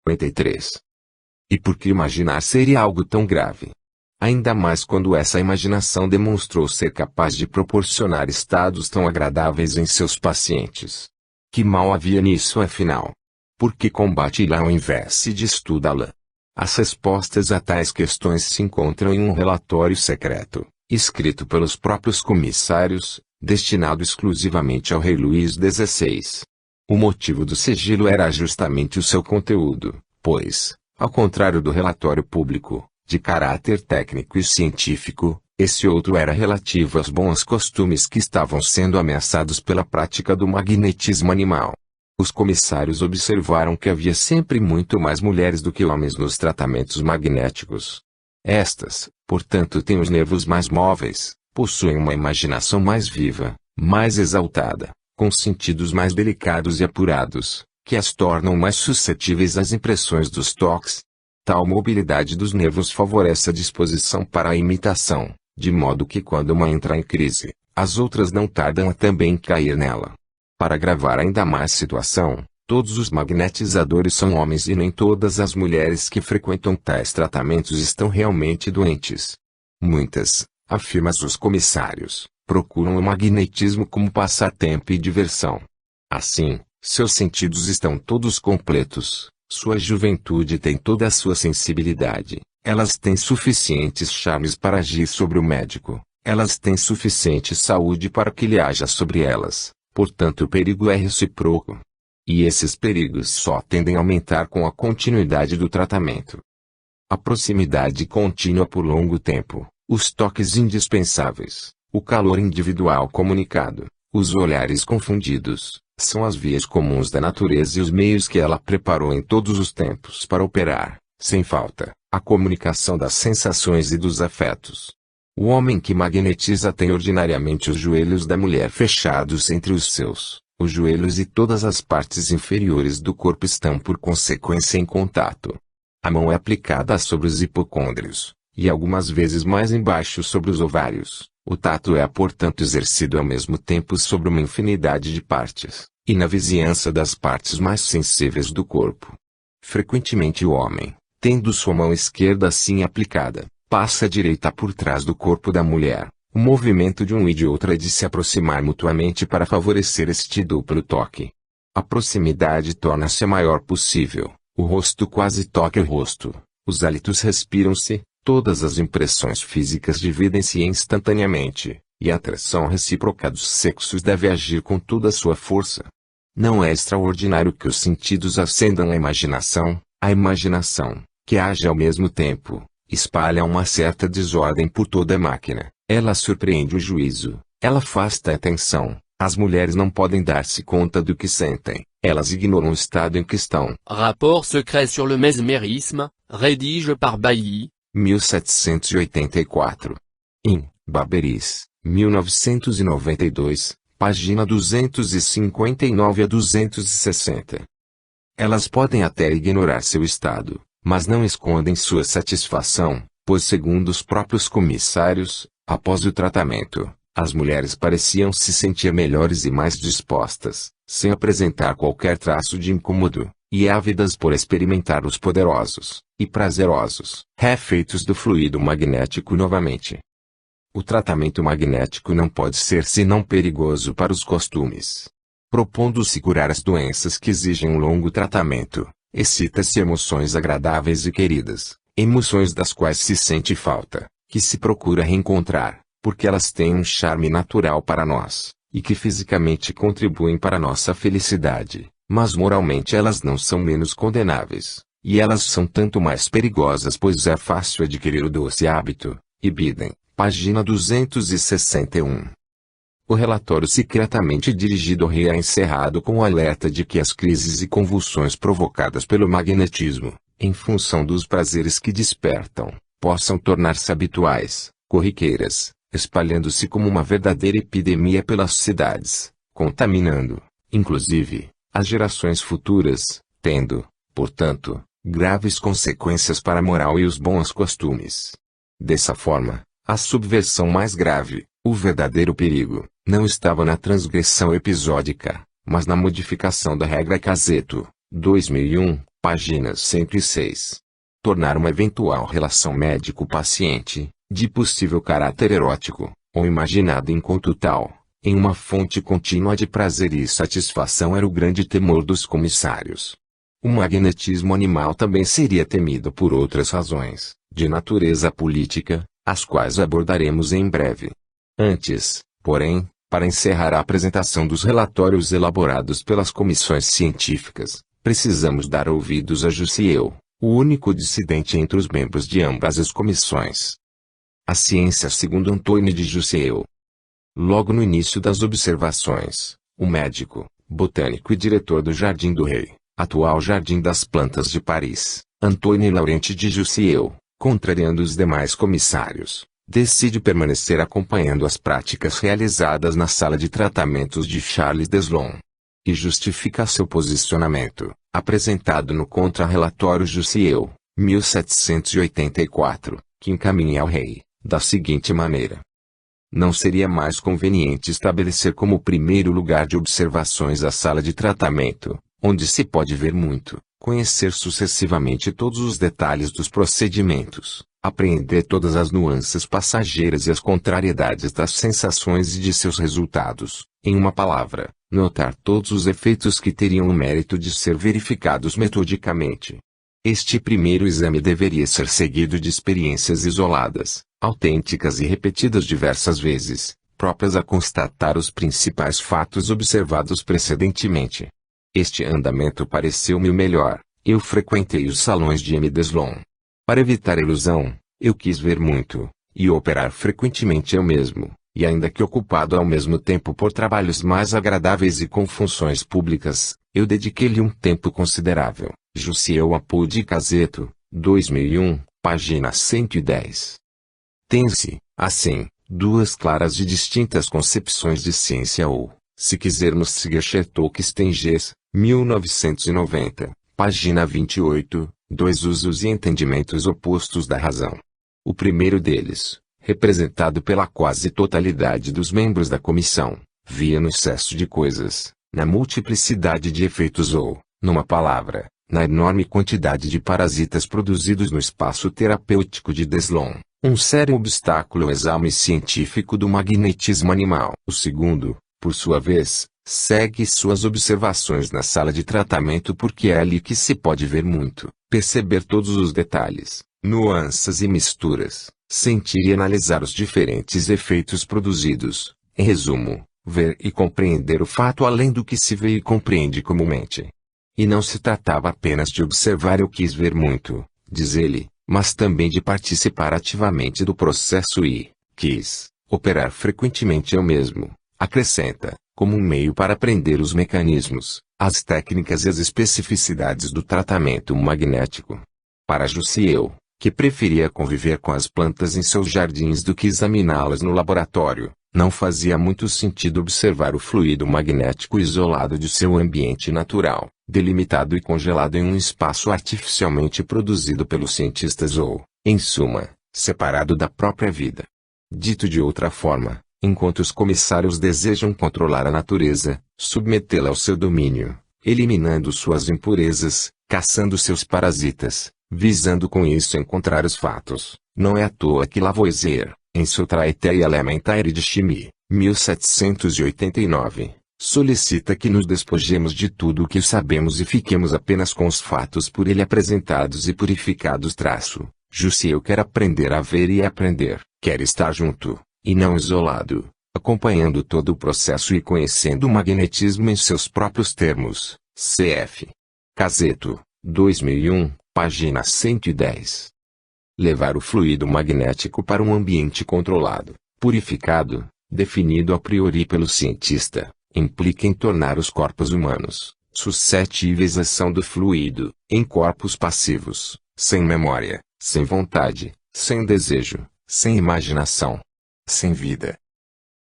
53. E por que imaginar seria algo tão grave? Ainda mais quando essa imaginação demonstrou ser capaz de proporcionar estados tão agradáveis em seus pacientes. Que mal havia nisso afinal? Por que combate-la ao invés de estudá-la? As respostas a tais questões se encontram em um relatório secreto, escrito pelos próprios comissários, destinado exclusivamente ao rei Luís XVI. O motivo do sigilo era justamente o seu conteúdo, pois, ao contrário do relatório público, de caráter técnico e científico, esse outro era relativo aos bons costumes que estavam sendo ameaçados pela prática do magnetismo animal. Os comissários observaram que havia sempre muito mais mulheres do que homens nos tratamentos magnéticos. Estas, portanto, têm os nervos mais móveis, possuem uma imaginação mais viva, mais exaltada, com sentidos mais delicados e apurados, que as tornam mais suscetíveis às impressões dos toques. Tal mobilidade dos nervos favorece a disposição para a imitação, de modo que quando uma entra em crise, as outras não tardam a também cair nela. Para agravar ainda mais a situação, todos os magnetizadores são homens e nem todas as mulheres que frequentam tais tratamentos estão realmente doentes. Muitas, afirmam os comissários, procuram o magnetismo como passatempo e diversão. Assim, seus sentidos estão todos completos, sua juventude tem toda a sua sensibilidade, elas têm suficientes charmes para agir sobre o médico, elas têm suficiente saúde para que ele haja sobre elas, portanto o perigo é recíproco. E esses perigos só tendem a aumentar com a continuidade do tratamento. A proximidade contínua por longo tempo, os toques indispensáveis, o calor individual comunicado, os olhares confundidos, são as vias comuns da natureza e os meios que ela preparou em todos os tempos para operar, sem falta, a comunicação das sensações e dos afetos. O homem que magnetiza tem ordinariamente os joelhos da mulher fechados entre os seus. Os joelhos e todas as partes inferiores do corpo estão por consequência em contato. A mão é aplicada sobre os hipocôndrios, e algumas vezes mais embaixo sobre os ovários. O tato é portanto exercido ao mesmo tempo sobre uma infinidade de partes, e na vizinhança das partes mais sensíveis do corpo. Frequentemente o homem, tendo sua mão esquerda assim aplicada, passa a direita por trás do corpo da mulher. O movimento de um e de outra é de se aproximar mutuamente para favorecer este duplo toque. A proximidade torna-se a maior possível, o rosto quase toca o rosto, os hálitos respiram-se, todas as impressões físicas dividem-se instantaneamente, e a atração recíproca dos sexos deve agir com toda a sua força. Não é extraordinário que os sentidos acendam a imaginação, que age ao mesmo tempo, espalha uma certa desordem por toda a máquina. Ela surpreende o juízo, ela afasta a atenção, as mulheres não podem dar-se conta do que sentem, elas ignoram o estado em que estão. Rapport secret sur le mesmérisme, rédige par Bailly, 1784. In Barberis, 1992, página 259 a 260. Elas podem até ignorar seu estado, mas não escondem sua satisfação, pois segundo os próprios comissários, após o tratamento, as mulheres pareciam se sentir melhores e mais dispostas, sem apresentar qualquer traço de incômodo, e ávidas por experimentar os poderosos, e prazerosos, efeitos do fluido magnético novamente. O tratamento magnético não pode ser senão perigoso para os costumes. Propondo-se curar as doenças que exigem um longo tratamento, excita-se emoções agradáveis e queridas, emoções das quais se sente falta, que se procura reencontrar, porque elas têm um charme natural para nós, e que fisicamente contribuem para nossa felicidade, mas moralmente elas não são menos condenáveis, e elas são tanto mais perigosas pois é fácil adquirir o doce hábito. Ibidem, página 261. O relatório secretamente dirigido ao rei é encerrado com o alerta de que as crises e convulsões provocadas pelo magnetismo, em função dos prazeres que despertam, possam tornar-se habituais, corriqueiras, espalhando-se como uma verdadeira epidemia pelas cidades, contaminando, inclusive, as gerações futuras, tendo, portanto, graves consequências para a moral e os bons costumes. Dessa forma, a subversão mais grave, o verdadeiro perigo, não estava na transgressão episódica, mas na modificação da regra Caseto, 2001, página 106. Tornar uma eventual relação médico-paciente, de possível caráter erótico, ou imaginada enquanto tal, em uma fonte contínua de prazer e satisfação era o grande temor dos comissários. O magnetismo animal também seria temido por outras razões, de natureza política, as quais abordaremos em breve. Antes, porém, para encerrar a apresentação dos relatórios elaborados pelas comissões científicas, precisamos dar ouvidos a Jussieu, o único dissidente entre os membros de ambas as comissões. A ciência segundo Antoine de Jussieu. Logo no início das observações, o médico, botânico e diretor do Jardim do Rei, atual Jardim das Plantas de Paris, Antoine Laurent de Jussieu, contrariando os demais comissários, decide permanecer acompanhando as práticas realizadas na sala de tratamentos de Charles Deslon. E justifica seu posicionamento, apresentado no contra-relatório Jussieu, 1784, que encaminha ao rei, da seguinte maneira. Não seria mais conveniente estabelecer como primeiro lugar de observações a sala de tratamento, onde se pode ver muito, conhecer sucessivamente todos os detalhes dos procedimentos, apreender todas as nuances passageiras e as contrariedades das sensações e de seus resultados, em uma palavra, notar todos os efeitos que teriam o mérito de ser verificados metodicamente. Este primeiro exame deveria ser seguido de experiências isoladas, autênticas e repetidas diversas vezes, próprias a constatar os principais fatos observados precedentemente. Este andamento pareceu-me o melhor. Eu frequentei os salões de M. Deslon. Para evitar ilusão, eu quis ver muito, e operar frequentemente eu mesmo, e ainda que ocupado ao mesmo tempo por trabalhos mais agradáveis e com funções públicas, eu dediquei-lhe um tempo considerável. Jussieu Apoio de Cazeto, 2001, página 110. Tem-se, assim, duas claras e distintas concepções de ciência ou, se quisermos seguir Chertok-Stengers, 1990, página 28, dois usos e entendimentos opostos da razão. O primeiro deles, representado pela quase totalidade dos membros da comissão, via no excesso de coisas, na multiplicidade de efeitos ou, numa palavra, na enorme quantidade de parasitas produzidos no espaço terapêutico de Deslon, um sério obstáculo ao exame científico do magnetismo animal. O segundo, por sua vez, segue suas observações na sala de tratamento porque é ali que se pode ver muito, perceber todos os detalhes, nuances e misturas, sentir e analisar os diferentes efeitos produzidos, em resumo, ver e compreender o fato além do que se vê e compreende comumente. E não se tratava apenas de observar, eu quis ver muito, diz ele, mas também de participar ativamente do processo e, quis, operar frequentemente eu mesmo, acrescenta, como um meio para aprender os mecanismos, as técnicas e as especificidades do tratamento magnético. Para Jussieu, que preferia conviver com as plantas em seus jardins do que examiná-las no laboratório, não fazia muito sentido observar o fluido magnético isolado de seu ambiente natural, delimitado e congelado em um espaço artificialmente produzido pelos cientistas ou, em suma, separado da própria vida. Dito de outra forma, enquanto os comissários desejam controlar a natureza, submetê-la ao seu domínio, eliminando suas impurezas, caçando seus parasitas, visando com isso encontrar os fatos, não é à toa que Lavoisier, em seu Traité élémentaire de chimie, 1789, solicita que nos despojemos de tudo o que sabemos e fiquemos apenas com os fatos por ele apresentados e purificados. Jussieu quer aprender a ver e aprender, quer estar junto, e não isolado, acompanhando todo o processo e conhecendo o magnetismo em seus próprios termos. Cf. Cazeto, 2001, página 110. Levar o fluido magnético para um ambiente controlado, purificado, definido a priori pelo cientista, implica em tornar os corpos humanos, suscetíveis à ação do fluido, em corpos passivos, sem memória, sem vontade, sem desejo, sem imaginação, sem vida.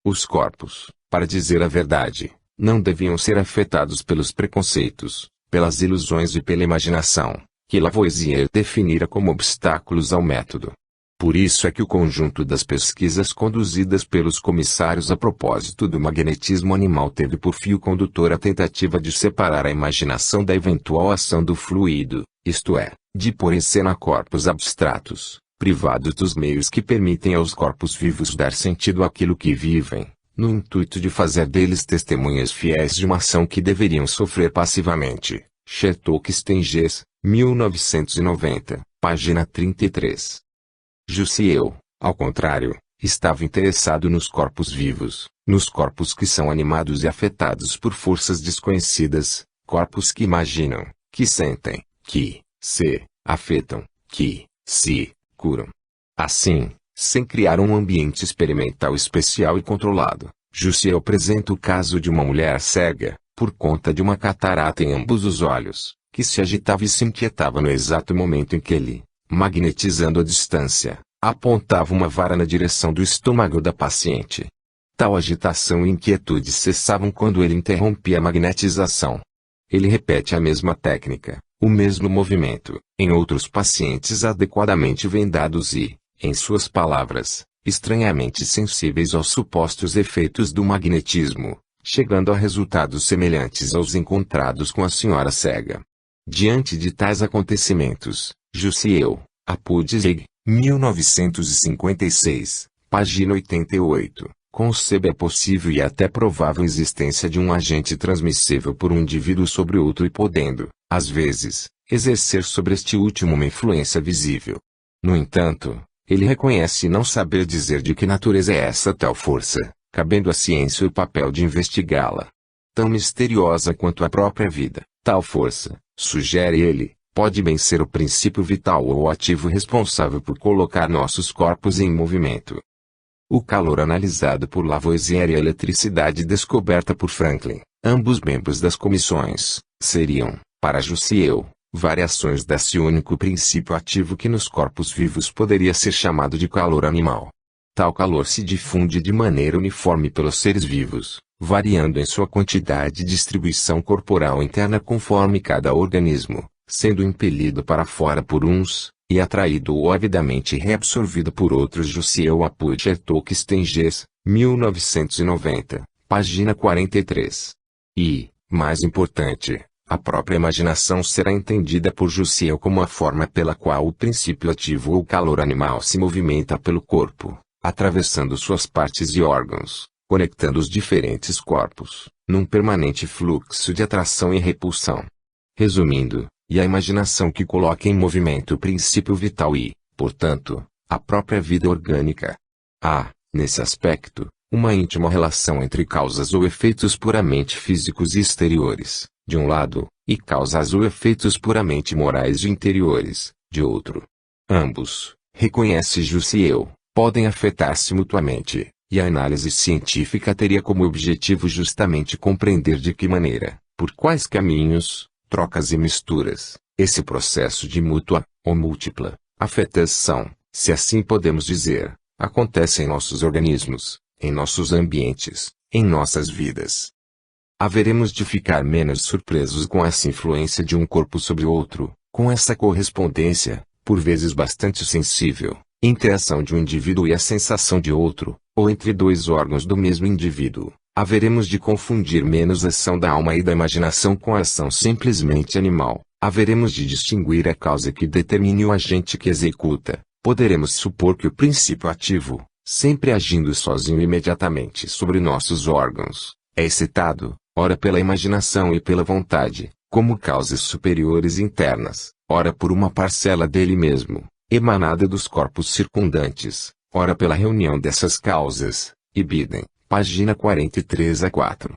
Os corpos, para dizer a verdade, não deviam ser afetados pelos preconceitos, pelas ilusões e pela imaginação, que Lavoisier definira como obstáculos ao método. Por isso é que o conjunto das pesquisas conduzidas pelos comissários a propósito do magnetismo animal teve por fio condutor a tentativa de separar a imaginação da eventual ação do fluido, isto é, de pôr em cena corpos abstratos, privados dos meios que permitem aos corpos vivos dar sentido àquilo que vivem, no intuito de fazer deles testemunhas fiéis de uma ação que deveriam sofrer passivamente. Chertok Stenges, 1990, página 33. Jussieu, ao contrário, estava interessado nos corpos vivos, nos corpos que são animados e afetados por forças desconhecidas, corpos que imaginam, que sentem, que se afetam, que se curam. Assim, sem criar um ambiente experimental especial e controlado, Jussieu apresenta o caso de uma mulher cega, por conta de uma catarata em ambos os olhos, que se agitava e se inquietava no exato momento em que ele, magnetizando a distância, apontava uma vara na direção do estômago da paciente. Tal agitação e inquietude cessavam quando ele interrompia a magnetização. Ele repete a mesma técnica, o mesmo movimento, em outros pacientes adequadamente vendados e, em suas palavras, estranhamente sensíveis aos supostos efeitos do magnetismo, chegando a resultados semelhantes aos encontrados com a senhora cega. Diante de tais acontecimentos, Jussieu, Apudzeg, 1956, página 88, concebe a possível e até provável existência de um agente transmissível por um indivíduo sobre outro e podendo, às vezes, exercer sobre este último uma influência visível. No entanto, ele reconhece não saber dizer de que natureza é essa tal força, cabendo à ciência o papel de investigá-la. Tão misteriosa quanto a própria vida, tal força, sugere ele, pode bem ser o princípio vital ou ativo responsável por colocar nossos corpos em movimento. O calor analisado por Lavoisier e a eletricidade descoberta por Franklin, ambos membros das comissões, seriam, para Jussieu, variações desse único princípio ativo que nos corpos vivos poderia ser chamado de calor animal. Tal calor se difunde de maneira uniforme pelos seres vivos, variando em sua quantidade e distribuição corporal interna conforme cada organismo, sendo impelido para fora por uns, e atraído ou avidamente reabsorvido por outros. Jussieu Chertok Stenges, 1990, página 43. E, mais importante, a própria imaginação será entendida por Jussieu como a forma pela qual o princípio ativo ou calor animal se movimenta pelo corpo, atravessando suas partes e órgãos, conectando os diferentes corpos, num permanente fluxo de atração e repulsão. Resumindo, e a imaginação que coloca em movimento o princípio vital e, portanto, a própria vida orgânica. Há, nesse aspecto, uma íntima relação entre causas ou efeitos puramente físicos e exteriores, de um lado, e causas ou efeitos puramente morais e interiores, de outro. Ambos, reconhece Jussieu, podem afetar-se mutuamente, e a análise científica teria como objetivo justamente compreender de que maneira, por quais caminhos, trocas e misturas, esse processo de mútua, ou múltipla, afetação, se assim podemos dizer, acontece em nossos organismos, em nossos ambientes, em nossas vidas. Haveremos de ficar menos surpresos com essa influência de um corpo sobre outro, com essa correspondência, por vezes bastante sensível, entre a ação de um indivíduo e a sensação de outro, ou entre dois órgãos do mesmo indivíduo. Haveremos de confundir menos a ação da alma e da imaginação com a ação simplesmente animal. Haveremos de distinguir a causa que determine o agente que executa. Poderemos supor que o princípio ativo, sempre agindo sozinho imediatamente sobre nossos órgãos, é excitado, ora pela imaginação e pela vontade, como causas superiores internas, ora por uma parcela dele mesmo, emanada dos corpos circundantes, ora pela reunião dessas causas. Ibidem. Página 43 a 4.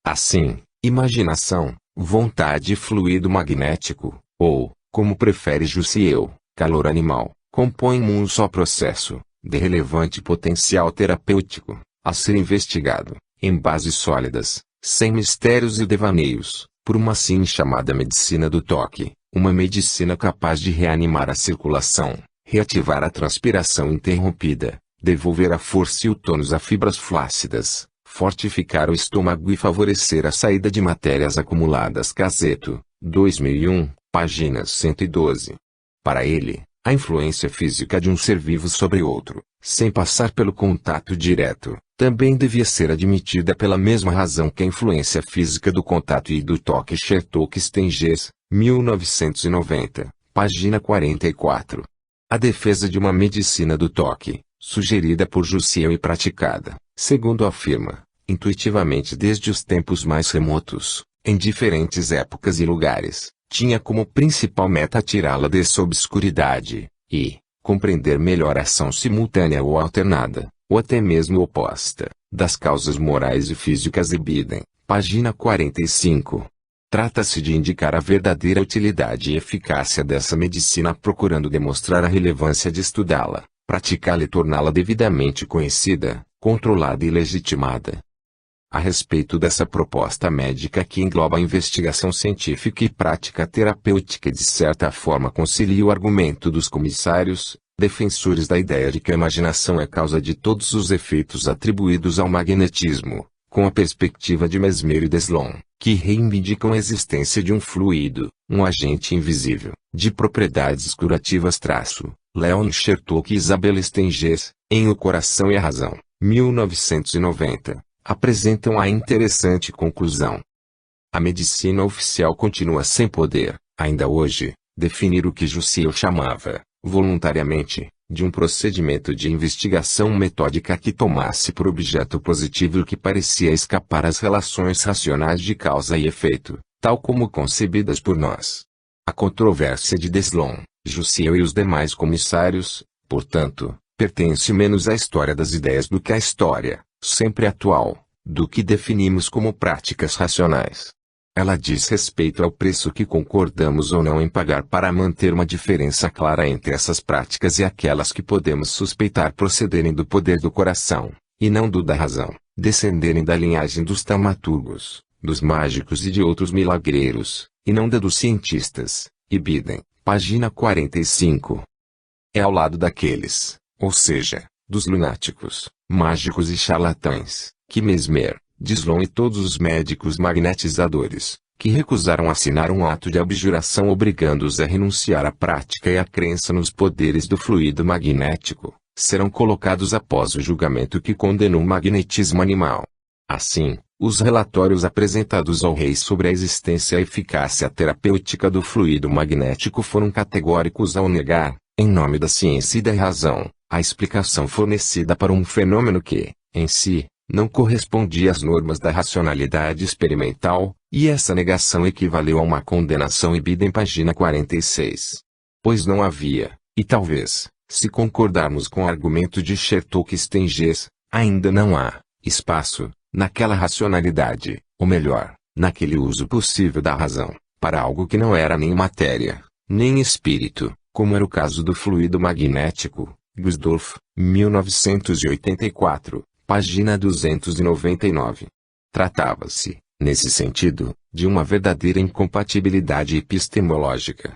Assim, imaginação, vontade e fluido magnético, ou, como prefere Jussieu, calor animal, compõem um só processo, de relevante potencial terapêutico, a ser investigado, em bases sólidas, sem mistérios e devaneios, por uma assim chamada medicina do toque, uma medicina capaz de reanimar a circulação, reativar a transpiração interrompida, devolver a força e o tônus a fibras flácidas, fortificar o estômago e favorecer a saída de matérias acumuladas. Caseto, 2001, páginas 112. Para ele, a influência física de um ser vivo sobre outro, sem passar pelo contato direto, também devia ser admitida pela mesma razão que a influência física do contato e do toque. Chertok Stenges, 1990, página 44. A defesa de uma medicina do toque, sugerida por Jussieu e praticada, segundo afirma, intuitivamente desde os tempos mais remotos, em diferentes épocas e lugares, tinha como principal meta tirá-la dessa obscuridade, e compreender melhor a ação simultânea ou alternada, ou até mesmo oposta, das causas morais e físicas e Biden, página 45. Trata-se de indicar a verdadeira utilidade e eficácia dessa medicina procurando demonstrar a relevância de estudá-la, praticá-la e torná-la devidamente conhecida, controlada e legitimada. A respeito dessa proposta médica que engloba a investigação científica e prática terapêutica de certa forma concilia o argumento dos comissários, defensores da ideia de que a imaginação é causa de todos os efeitos atribuídos ao magnetismo, com a perspectiva de Mesmer e Deslon, que reivindicam a existência de um fluido, um agente invisível, de propriedades curativas. Leon Chertok e Isabelle Stengers, em O Coração e a Razão, 1990, apresentam a interessante conclusão. A medicina oficial continua sem poder, ainda hoje, definir o que Jussieu chamava, voluntariamente, de um procedimento de investigação metódica que tomasse por objeto positivo o que parecia escapar às relações racionais de causa e efeito, tal como concebidas por nós. A controvérsia de Deslon, Jussieu e os demais comissários, portanto, pertence menos à história das ideias do que à história, sempre atual, do que definimos como práticas racionais. Ela diz respeito ao preço que concordamos ou não em pagar para manter uma diferença clara entre essas práticas e aquelas que podemos suspeitar procederem do poder do coração, e não do da razão, descenderem da linhagem dos taumaturgos, dos mágicos e de outros milagreiros, e não da dos cientistas. E Biden, página 45. É ao lado daqueles, ou seja, dos lunáticos, mágicos e charlatães, que Mesmer, Deslon e todos os médicos magnetizadores, que recusaram assinar um ato de abjuração obrigando-os a renunciar à prática e à crença nos poderes do fluido magnético, serão colocados após o julgamento que condenou o magnetismo animal. Assim, os relatórios apresentados ao rei sobre a existência e a eficácia terapêutica do fluido magnético foram categóricos ao negar, em nome da ciência e da razão, a explicação fornecida para um fenômeno que, em si, não correspondia às normas da racionalidade experimental, e essa negação equivaleu a uma condenação. Ibida em página 46. Pois não havia, e talvez, se concordarmos com o argumento de Chertok e Stengers, ainda não há, espaço, naquela racionalidade, ou melhor, naquele uso possível da razão, para algo que não era nem matéria, nem espírito, como era o caso do fluido magnético. Gusdorf, 1984. Página 299. Tratava-se, nesse sentido, de uma verdadeira incompatibilidade epistemológica.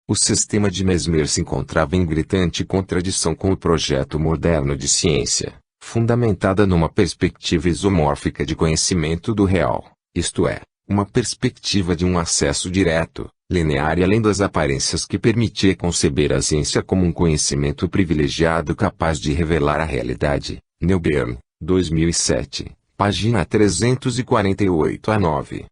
O sistema de Mesmer se encontrava em gritante contradição com o projeto moderno de ciência, fundamentada numa perspectiva isomórfica de conhecimento do real, isto é, uma perspectiva de um acesso direto, linear e além das aparências que permitia conceber a ciência como um conhecimento privilegiado capaz de revelar a realidade. Neuberg, 2007, página 348 a 9.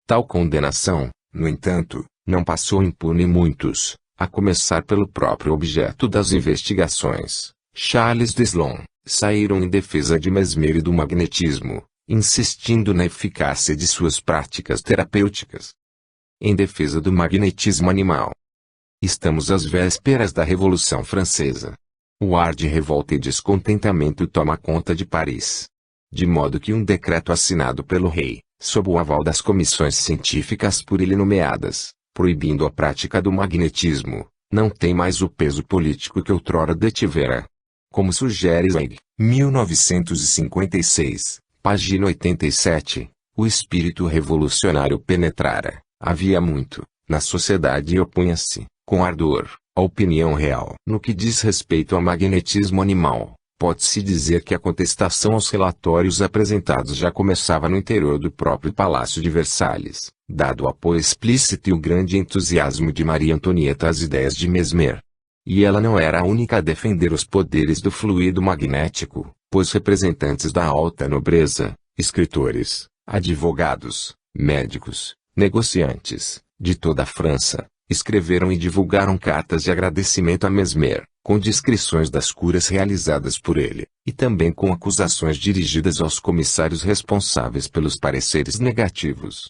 Tal condenação, no entanto, não passou impune. Muitos, a começar pelo próprio objeto das investigações, Charles Deslon, saíram em defesa de Mesmer e do magnetismo, insistindo na eficácia de suas práticas terapêuticas. Em defesa do magnetismo animal. Estamos às vésperas da Revolução Francesa. O ar de revolta e descontentamento toma conta de Paris. De modo que um decreto assinado pelo rei, sob o aval das comissões científicas por ele nomeadas, proibindo a prática do magnetismo, não tem mais o peso político que outrora detivera. Como sugere Zweig, 1956, página 87, o espírito revolucionário penetrara, havia muito, na sociedade e opunha-se, com ardor, a opinião real. No que diz respeito ao magnetismo animal, pode-se dizer que a contestação aos relatórios apresentados já começava no interior do próprio Palácio de Versalhes, dado o apoio explícito e o grande entusiasmo de Maria Antonieta às ideias de Mesmer. E ela não era a única a defender os poderes do fluido magnético, pois representantes da alta nobreza, escritores, advogados, médicos, negociantes, de toda a França, escreveram e divulgaram cartas de agradecimento a Mesmer, com descrições das curas realizadas por ele, e também com acusações dirigidas aos comissários responsáveis pelos pareceres negativos.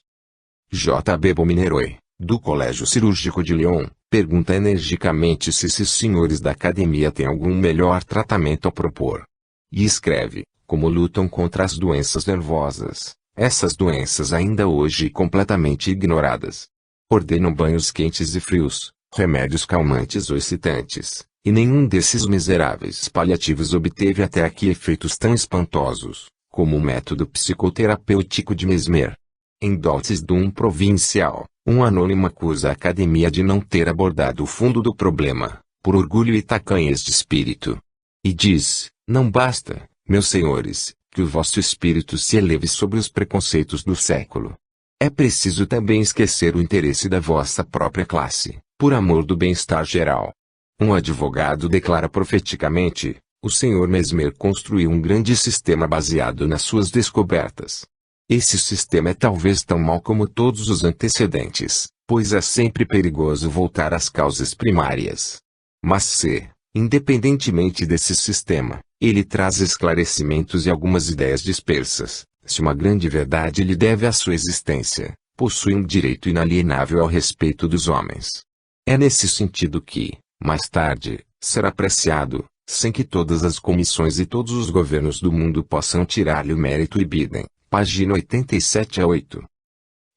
J. B. Bomineroy, do Colégio Cirúrgico de Lyon, pergunta energicamente se esses senhores da academia têm algum melhor tratamento a propor. E escreve, como lutam contra as doenças nervosas, essas doenças ainda hoje completamente ignoradas. Ordenam banhos quentes e frios, remédios calmantes ou excitantes, e nenhum desses miseráveis paliativos obteve até aqui efeitos tão espantosos, como o método psicoterapêutico de Mesmer. Em Dotes d'un Provincial, um anônimo acusa a academia de não ter abordado o fundo do problema, por orgulho e tacanhez de espírito. E diz, não basta, meus senhores, que o vosso espírito se eleve sobre os preconceitos do século. É preciso também esquecer o interesse da vossa própria classe, por amor do bem-estar geral. Um advogado declara profeticamente, o Sr. Mesmer construiu um grande sistema baseado nas suas descobertas. Esse sistema é talvez tão mau como todos os antecedentes, pois é sempre perigoso voltar às causas primárias. Mas se, independentemente desse sistema, ele traz esclarecimentos e algumas ideias dispersas, se uma grande verdade lhe deve a sua existência, possui um direito inalienável ao respeito dos homens. É nesse sentido que, mais tarde, será apreciado, sem que todas as comissões e todos os governos do mundo possam tirar-lhe o mérito e Biden. Página 87 a 8.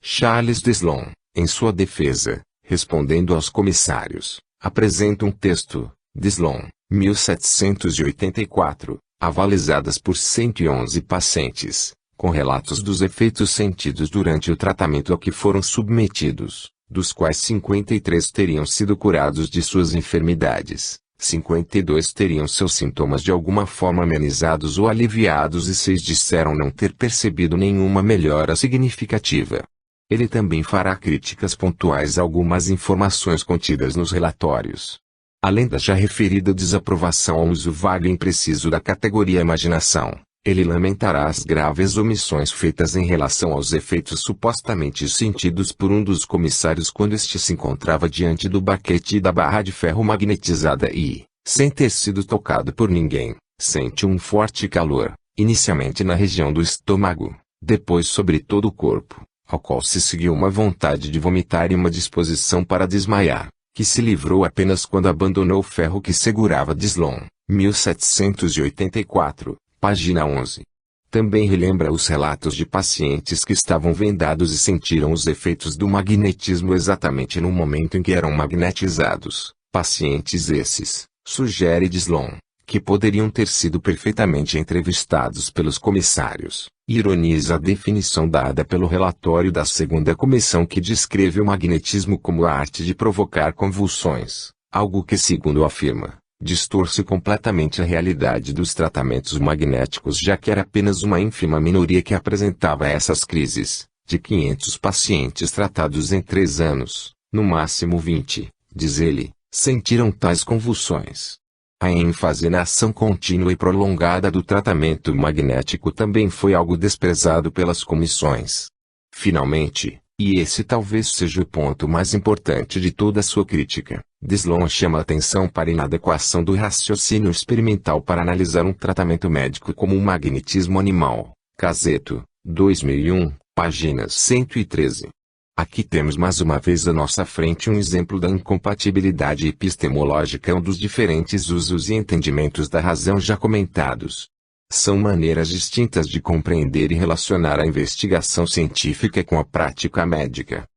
Charles Deslon, em sua defesa, respondendo aos comissários, apresenta um texto, Deslon, 1784, avalizadas por 111 pacientes, com relatos dos efeitos sentidos durante o tratamento a que foram submetidos, dos quais 53 teriam sido curados de suas enfermidades. 52 teriam seus sintomas de alguma forma amenizados ou aliviados e 6 disseram não ter percebido nenhuma melhora significativa. Ele também fará críticas pontuais a algumas informações contidas nos relatórios. Além da já referida desaprovação ao uso vago e impreciso da categoria imaginação, ele lamentará as graves omissões feitas em relação aos efeitos supostamente sentidos por um dos comissários quando este se encontrava diante do baquete da barra de ferro magnetizada e, sem ter sido tocado por ninguém, sente um forte calor, inicialmente na região do estômago, depois sobre todo o corpo, ao qual se seguiu uma vontade de vomitar e uma disposição para desmaiar, que se livrou apenas quando abandonou o ferro que segurava. Deslon, 1784. Página 11. Também relembra os relatos de pacientes que estavam vendados e sentiram os efeitos do magnetismo exatamente no momento em que eram magnetizados. Pacientes esses, sugere Deslon, que poderiam ter sido perfeitamente entrevistados pelos comissários. Ironiza a definição dada pelo relatório da segunda comissão que descreve o magnetismo como a arte de provocar convulsões, algo que, segundo afirma, distorce completamente a realidade dos tratamentos magnéticos, já que era apenas uma ínfima minoria que apresentava essas crises. De 500 pacientes tratados em 3 anos, no máximo 20, diz ele, sentiram tais convulsões. A ênfase na ação contínua e prolongada do tratamento magnético também foi algo desprezado pelas comissões. Finalmente, e esse talvez seja o ponto mais importante de toda a sua crítica, Deslon chama a atenção para a inadequação do raciocínio experimental para analisar um tratamento médico como o magnetismo animal. Caseto, 2001, páginas 113. Aqui temos mais uma vez à nossa frente um exemplo da incompatibilidade epistemológica dos diferentes usos e entendimentos da razão já comentados. São maneiras distintas de compreender e relacionar a investigação científica com a prática médica.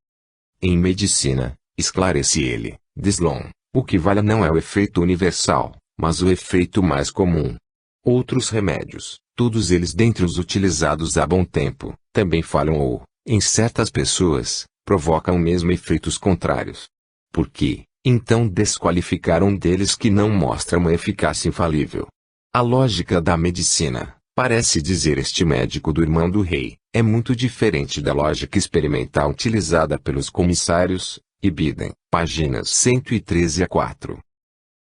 Em medicina, esclarece ele, Deslon, o que vale não é o efeito universal, mas o efeito mais comum. Outros remédios, todos eles dentre os utilizados há bom tempo, também falham ou, em certas pessoas, provocam mesmo efeitos contrários. Por que, então, desqualificar um deles que não mostra uma eficácia infalível? A lógica da medicina, parece dizer este médico do Irmão do Rei, é muito diferente da lógica experimental utilizada pelos comissários, e Biden, páginas 113 a 4.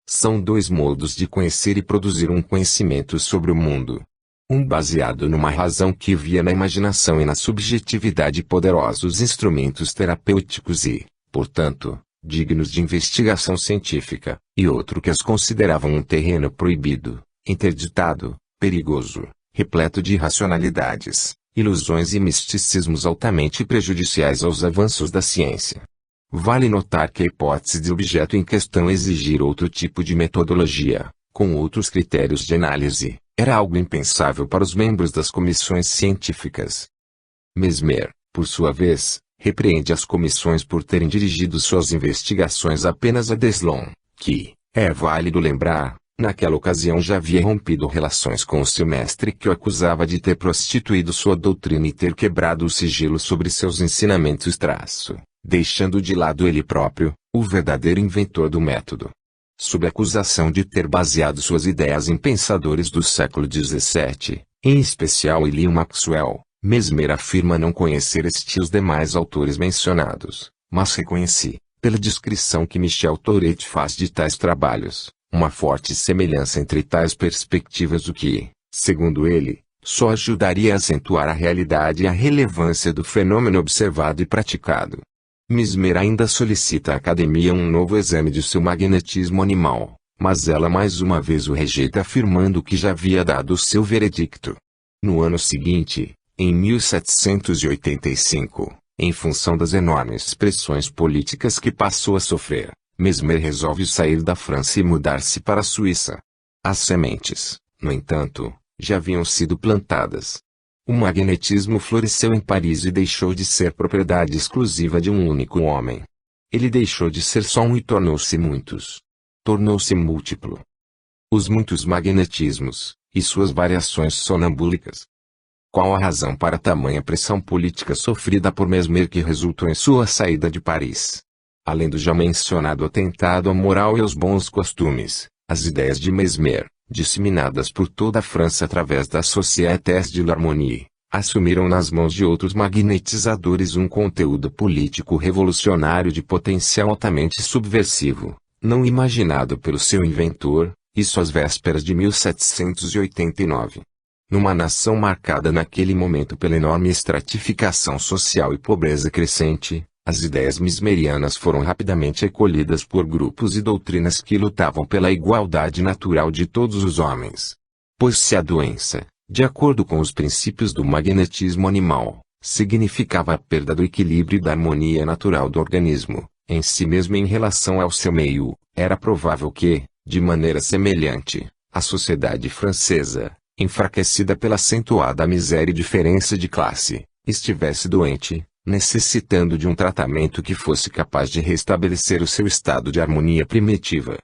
São 2 modos de conhecer e produzir um conhecimento sobre o mundo. Um baseado numa razão que via na imaginação e na subjetividade poderosos instrumentos terapêuticos e, portanto, dignos de investigação científica, e outro que as consideravam um terreno proibido, interditado, perigoso, repleto de irracionalidades, ilusões e misticismos altamente prejudiciais aos avanços da ciência. Vale notar que a hipótese de objeto em questão exigir outro tipo de metodologia, com outros critérios de análise, era algo impensável para os membros das comissões científicas. Mesmer, por sua vez, repreende as comissões por terem dirigido suas investigações apenas a Deslon, que, é válido lembrar, naquela ocasião já havia rompido relações com o seu mestre que o acusava de ter prostituído sua doutrina e ter quebrado o sigilo sobre seus ensinamentos deixando de lado ele próprio, o verdadeiro inventor do método. Sob a acusação de ter baseado suas ideias em pensadores do século XVII, em especial William Maxwell, Mesmer afirma não conhecer os demais autores mencionados, mas reconheci, pela descrição que Michel Tourette faz de tais trabalhos, uma forte semelhança entre tais perspectivas, o que, segundo ele, só ajudaria a acentuar a realidade e a relevância do fenômeno observado e praticado. Mesmer ainda solicita à Academia um novo exame de seu magnetismo animal, mas ela mais uma vez o rejeita afirmando que já havia dado o seu veredicto. No ano seguinte, em 1785, em função das enormes pressões políticas que passou a sofrer, Mesmer resolve sair da França e mudar-se para a Suíça. As sementes, no entanto, já haviam sido plantadas. O magnetismo floresceu em Paris e deixou de ser propriedade exclusiva de um único homem. Ele deixou de ser só um e tornou-se muitos. Tornou-se múltiplo. Os muitos magnetismos, e suas variações sonambúlicas. Qual a razão para tamanha pressão política sofrida por Mesmer que resultou em sua saída de Paris? Além do já mencionado atentado à moral e aos bons costumes, as ideias de Mesmer, disseminadas por toda a França através da Société de l'Harmonie, assumiram nas mãos de outros magnetizadores um conteúdo político revolucionário de potencial altamente subversivo, não imaginado pelo seu inventor, isso às vésperas de 1789. Numa nação marcada naquele momento pela enorme estratificação social e pobreza crescente, as ideias mesmerianas foram rapidamente acolhidas por grupos e doutrinas que lutavam pela igualdade natural de todos os homens. Pois se a doença, de acordo com os princípios do magnetismo animal, significava a perda do equilíbrio e da harmonia natural do organismo, em si mesmo e em relação ao seu meio, era provável que, de maneira semelhante, a sociedade francesa, enfraquecida pela acentuada miséria e diferença de classe, estivesse doente, necessitando de um tratamento que fosse capaz de restabelecer o seu estado de harmonia primitiva.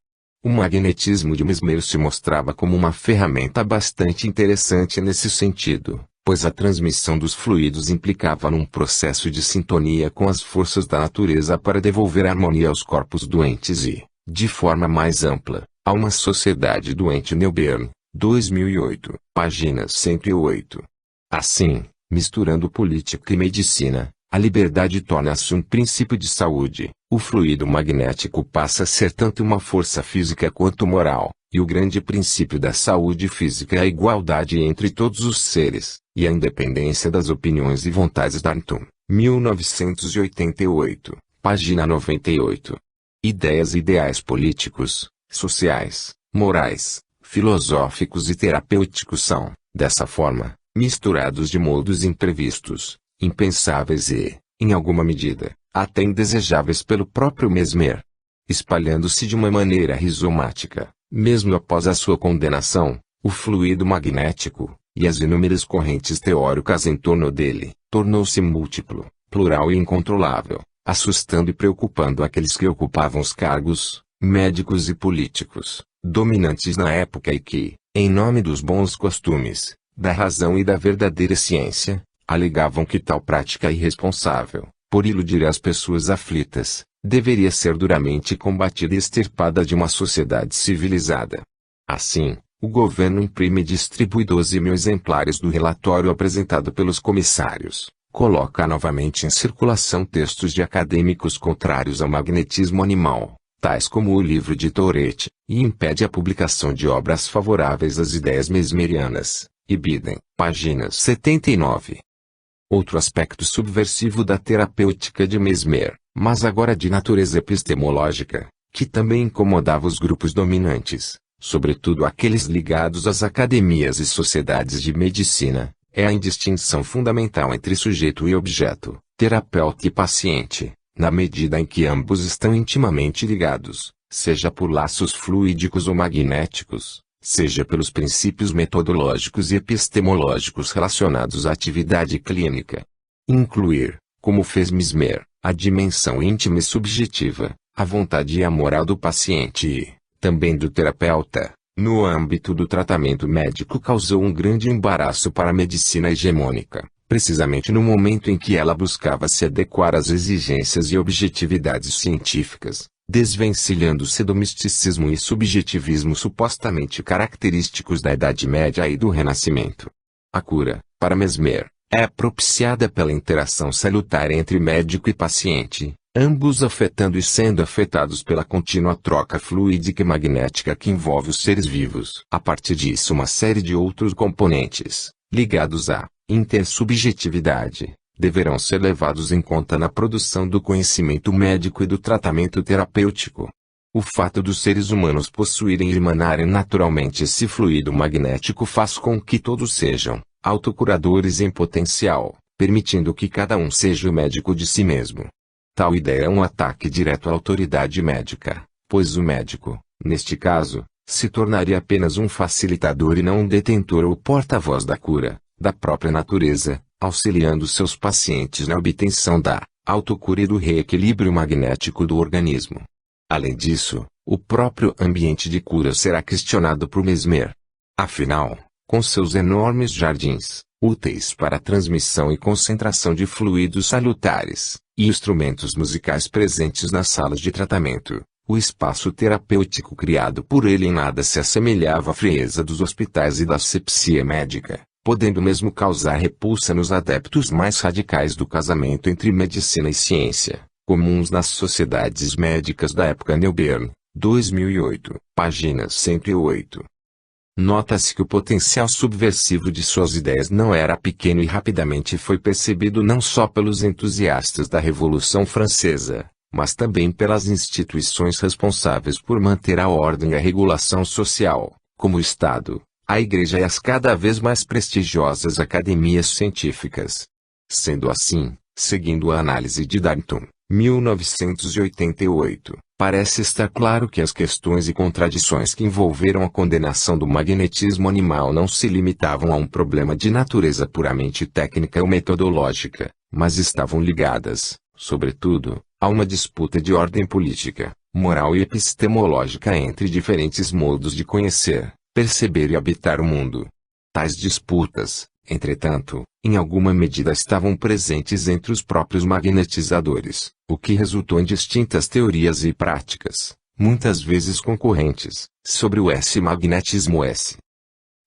O magnetismo de Mesmer se mostrava como uma ferramenta bastante interessante nesse sentido, pois a transmissão dos fluidos implicava num processo de sintonia com as forças da natureza para devolver harmonia aos corpos doentes e, de forma mais ampla, a uma sociedade doente. Neuberg, 2008, página 108. Assim, misturando política e medicina, a liberdade torna-se um princípio de saúde, o fluido magnético passa a ser tanto uma força física quanto moral, e o grande princípio da saúde física é a igualdade entre todos os seres, e a independência das opiniões e vontades. Darnton, 1988, página 98. Ideias e ideais políticos, sociais, morais, filosóficos e terapêuticos são, dessa forma, misturados de modos imprevistos, impensáveis e, em alguma medida, até indesejáveis pelo próprio Mesmer. Espalhando-se de uma maneira rizomática, mesmo após a sua condenação, o fluido magnético, e as inúmeras correntes teóricas em torno dele, tornou-se múltiplo, plural e incontrolável, assustando e preocupando aqueles que ocupavam os cargos, médicos e políticos, dominantes na época e que, em nome dos bons costumes, da razão e da verdadeira ciência, alegavam que tal prática irresponsável, por iludir as pessoas aflitas, deveria ser duramente combatida e extirpada de uma sociedade civilizada. Assim, o governo imprime e distribui 12.000 exemplares do relatório apresentado pelos comissários, coloca novamente em circulação textos de acadêmicos contrários ao magnetismo animal, tais como o livro de Tourette, e impede a publicação de obras favoráveis às ideias mesmerianas. Ibidem, página 79. Outro aspecto subversivo da terapêutica de Mesmer, mas agora de natureza epistemológica, que também incomodava os grupos dominantes, sobretudo aqueles ligados às academias e sociedades de medicina, é a indistinção fundamental entre sujeito e objeto, terapeuta e paciente, na medida em que ambos estão intimamente ligados, seja por laços fluídicos ou magnéticos, seja pelos princípios metodológicos e epistemológicos relacionados à atividade clínica. Incluir, como fez Mesmer, a dimensão íntima e subjetiva, a vontade e a moral do paciente e, também do terapeuta, no âmbito do tratamento médico causou um grande embaraço para a medicina hegemônica, precisamente no momento em que ela buscava se adequar às exigências e objetividades científicas, desvencilhando-se do misticismo e subjetivismo supostamente característicos da Idade Média e do Renascimento. A cura, para Mesmer, é propiciada pela interação salutar entre médico e paciente, ambos afetando e sendo afetados pela contínua troca fluídica e magnética que envolve os seres vivos. A partir disso, uma série de outros componentes, ligados à intersubjetividade, deverão ser levados em conta na produção do conhecimento médico e do tratamento terapêutico. O fato dos seres humanos possuírem e emanarem naturalmente esse fluido magnético faz com que todos sejam autocuradores em potencial, permitindo que cada um seja o médico de si mesmo. Tal ideia é um ataque direto à autoridade médica, pois o médico, neste caso, se tornaria apenas um facilitador e não um detentor ou porta-voz da cura, da própria natureza, auxiliando seus pacientes na obtenção da autocura e do reequilíbrio magnético do organismo. Além disso, o próprio ambiente de cura será questionado por Mesmer. Afinal, com seus enormes jardins, úteis para a transmissão e concentração de fluidos salutares, e instrumentos musicais presentes nas salas de tratamento, o espaço terapêutico criado por ele em nada se assemelhava à frieza dos hospitais e da asepsia médica, podendo mesmo causar repulsa nos adeptos mais radicais do casamento entre medicina e ciência, comuns nas sociedades médicas da época. Neuberg, 2008, página 108. Nota-se que o potencial subversivo de suas ideias não era pequeno e rapidamente foi percebido não só pelos entusiastas da Revolução Francesa, mas também pelas instituições responsáveis por manter a ordem e a regulação social, como o Estado, a Igreja e as cada vez mais prestigiosas academias científicas. Sendo assim, seguindo a análise de Darnton, 1988, parece estar claro que as questões e contradições que envolveram a condenação do magnetismo animal não se limitavam a um problema de natureza puramente técnica ou metodológica, mas estavam ligadas, sobretudo, a uma disputa de ordem política, moral e epistemológica entre diferentes modos de conhecer, perceber e habitar o mundo. Tais disputas, entretanto, em alguma medida estavam presentes entre os próprios magnetizadores, o que resultou em distintas teorias e práticas, muitas vezes concorrentes, sobre o S-magnetismo S.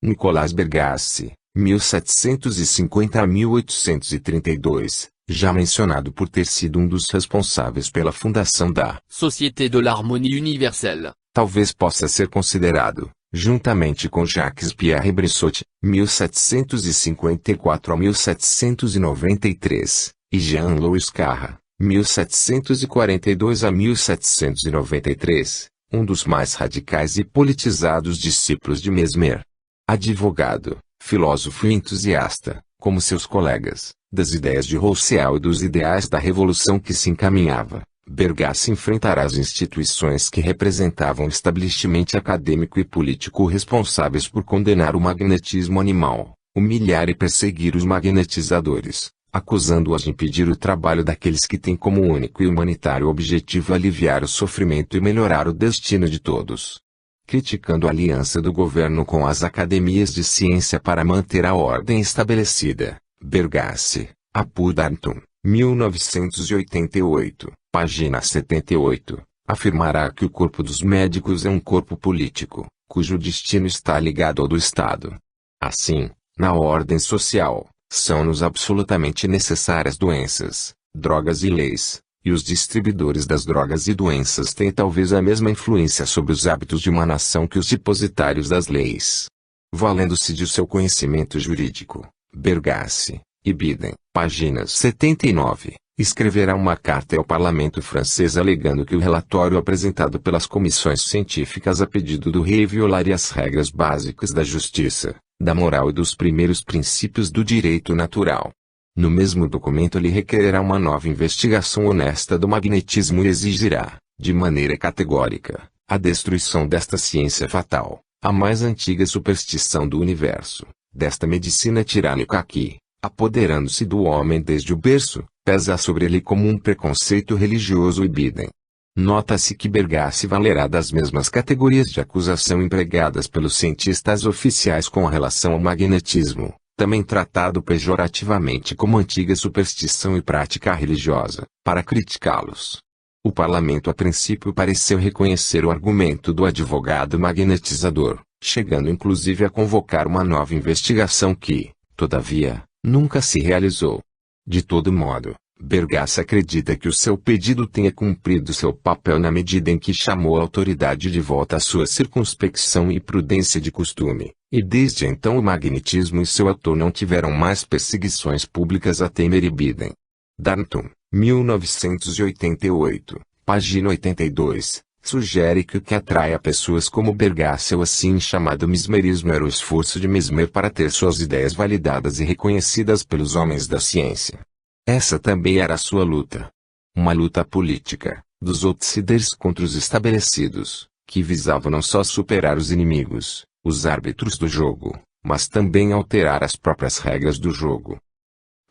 Nicolas Bergasse, 1750 a 1832, já mencionado por ter sido um dos responsáveis pela fundação da Société de l'Harmonie Universelle, talvez possa ser considerado, juntamente com Jacques-Pierre Brissot, 1754 a 1793, e Jean-Louis Carra, 1742 a 1793, um dos mais radicais e politizados discípulos de Mesmer. Advogado, filósofo e entusiasta, como seus colegas, das ideias de Rousseau e dos ideais da revolução que se encaminhava, Bergasse enfrentará as instituições que representavam o estabelecimento acadêmico e político responsáveis por condenar o magnetismo animal, humilhar e perseguir os magnetizadores, acusando-os de impedir o trabalho daqueles que têm como único e humanitário objetivo aliviar o sofrimento e melhorar o destino de todos. Criticando a aliança do governo com as academias de ciência para manter a ordem estabelecida, Bergasse, Apu Darnton, 1988, página 78, afirmará que o corpo dos médicos é um corpo político, cujo destino está ligado ao do Estado. Assim, na ordem social, são-nos absolutamente necessárias doenças, drogas e leis, e os distribuidores das drogas e doenças têm talvez a mesma influência sobre os hábitos de uma nação que os depositários das leis. Valendo-se de seu conhecimento jurídico, Bergasse, e Biden, páginas 79, Escreverá uma carta ao parlamento francês alegando que o relatório apresentado pelas comissões científicas a pedido do rei violaria as regras básicas da justiça, da moral e dos primeiros princípios do direito natural. No mesmo documento ele requererá uma nova investigação honesta do magnetismo e exigirá, de maneira categórica, a destruição desta ciência fatal, a mais antiga superstição do universo, desta medicina tirânica que, apoderando-se do homem desde o berço, pesa sobre ele como um preconceito religioso e bidem. Nota-se que Bergasse valerá das mesmas categorias de acusação empregadas pelos cientistas oficiais com relação ao magnetismo, também tratado pejorativamente como antiga superstição e prática religiosa, para criticá-los. O parlamento a princípio pareceu reconhecer o argumento do advogado magnetizador, chegando inclusive a convocar uma nova investigação que, todavia, nunca se realizou. De todo modo, Bergasse acredita que o seu pedido tenha cumprido seu papel na medida em que chamou a autoridade de volta à sua circunspecção e prudência de costume, e desde então o magnetismo e seu autor não tiveram mais perseguições públicas a temer e bidem. Darnton, 1988, página 82, sugere que o que atrai a pessoas como Bergasse ao assim chamado mesmerismo era o esforço de Mesmer para ter suas ideias validadas e reconhecidas pelos homens da ciência. Essa também era a sua luta. Uma luta política, dos outsiders contra os estabelecidos, que visava não só superar os inimigos, os árbitros do jogo, mas também alterar as próprias regras do jogo.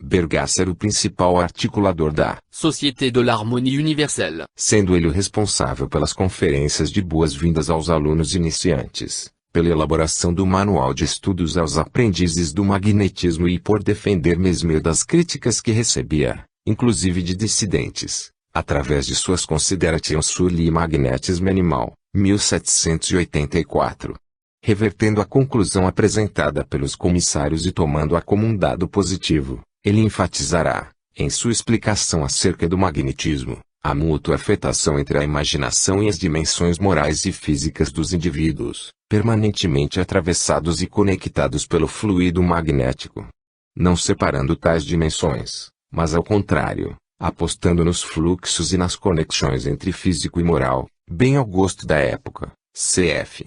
Bergasse era o principal articulador da Société de l'Harmonie Universelle, sendo ele o responsável pelas conferências de boas-vindas aos alunos iniciantes, pela elaboração do manual de estudos aos aprendizes do magnetismo e por defender Mesmer das críticas que recebia, inclusive de dissidentes, através de suas Considerations sur le magnétisme animal, 1784. Revertendo a conclusão apresentada pelos comissários e tomando-a como um dado positivo, ele enfatizará, em sua explicação acerca do magnetismo, a mútua afetação entre a imaginação e as dimensões morais e físicas dos indivíduos, permanentemente atravessados e conectados pelo fluido magnético. Não separando tais dimensões, mas ao contrário, apostando nos fluxos e nas conexões entre físico e moral, bem ao gosto da época. Cf.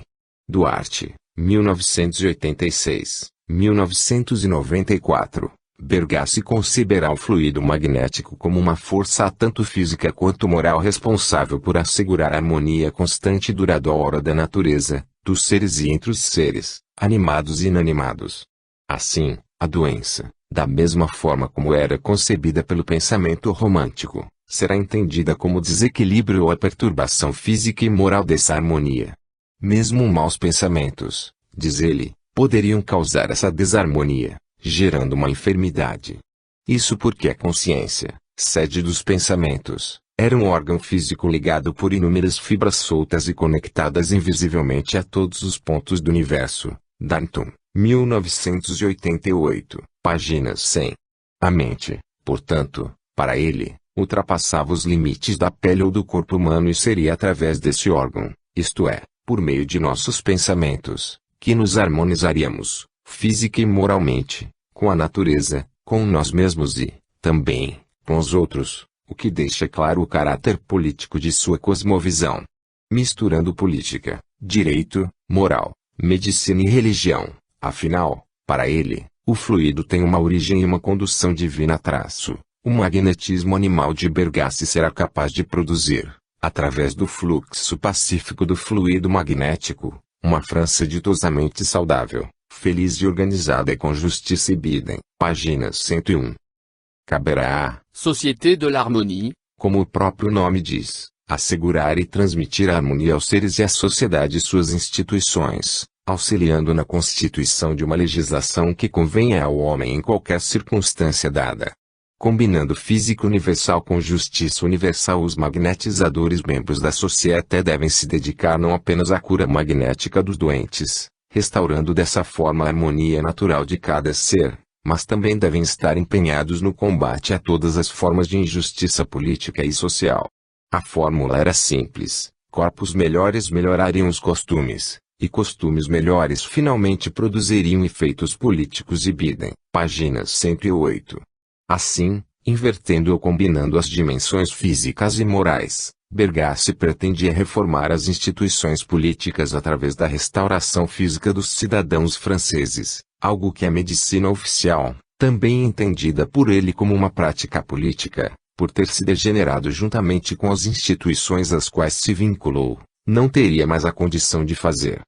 Duarte, 1986, 1994. Bergasse conceberá o fluido magnético como uma força tanto física quanto moral responsável por assegurar a harmonia constante e duradoura da natureza, dos seres e entre os seres, animados e inanimados. Assim, a doença, da mesma forma como era concebida pelo pensamento romântico, será entendida como desequilíbrio ou a perturbação física e moral dessa harmonia. Mesmo maus pensamentos, diz ele, poderiam causar essa desarmonia, gerando uma enfermidade. Isso porque a consciência, sede dos pensamentos, era um órgão físico ligado por inúmeras fibras soltas e conectadas invisivelmente a todos os pontos do universo. Darnton, 1988, páginas 100. A mente, portanto, para ele, ultrapassava os limites da pele ou do corpo humano e seria através desse órgão, isto é, por meio de nossos pensamentos, que nos harmonizaríamos, física e moralmente, com a natureza, com nós mesmos e, também, com os outros, o que deixa claro o caráter político de sua cosmovisão. Misturando política, direito, moral, medicina e religião, afinal, para ele, o fluido tem uma origem e uma condução divina. O magnetismo animal de Bergasse será capaz de produzir, através do fluxo pacífico do fluido magnético, uma França ditosamente saudável, feliz e organizada e com justiça e bidem, página 101. Caberá à Société de l'Harmonie, como o próprio nome diz, assegurar e transmitir a harmonia aos seres e à sociedade e suas instituições, auxiliando na constituição de uma legislação que convenha ao homem em qualquer circunstância dada. Combinando física universal com justiça universal, os magnetizadores membros da sociedade devem se dedicar não apenas à cura magnética dos doentes, restaurando dessa forma a harmonia natural de cada ser, mas também devem estar empenhados no combate a todas as formas de injustiça política e social. A fórmula era simples: corpos melhores melhorariam os costumes, e costumes melhores finalmente produziriam efeitos políticos e bidem, página 108. Assim, Invertendo ou combinando as dimensões físicas e morais, Bergasse pretendia reformar as instituições políticas através da restauração física dos cidadãos franceses, algo que a medicina oficial, também entendida por ele como uma prática política, por ter se degenerado juntamente com as instituições às quais se vinculou, não teria mais a condição de fazer.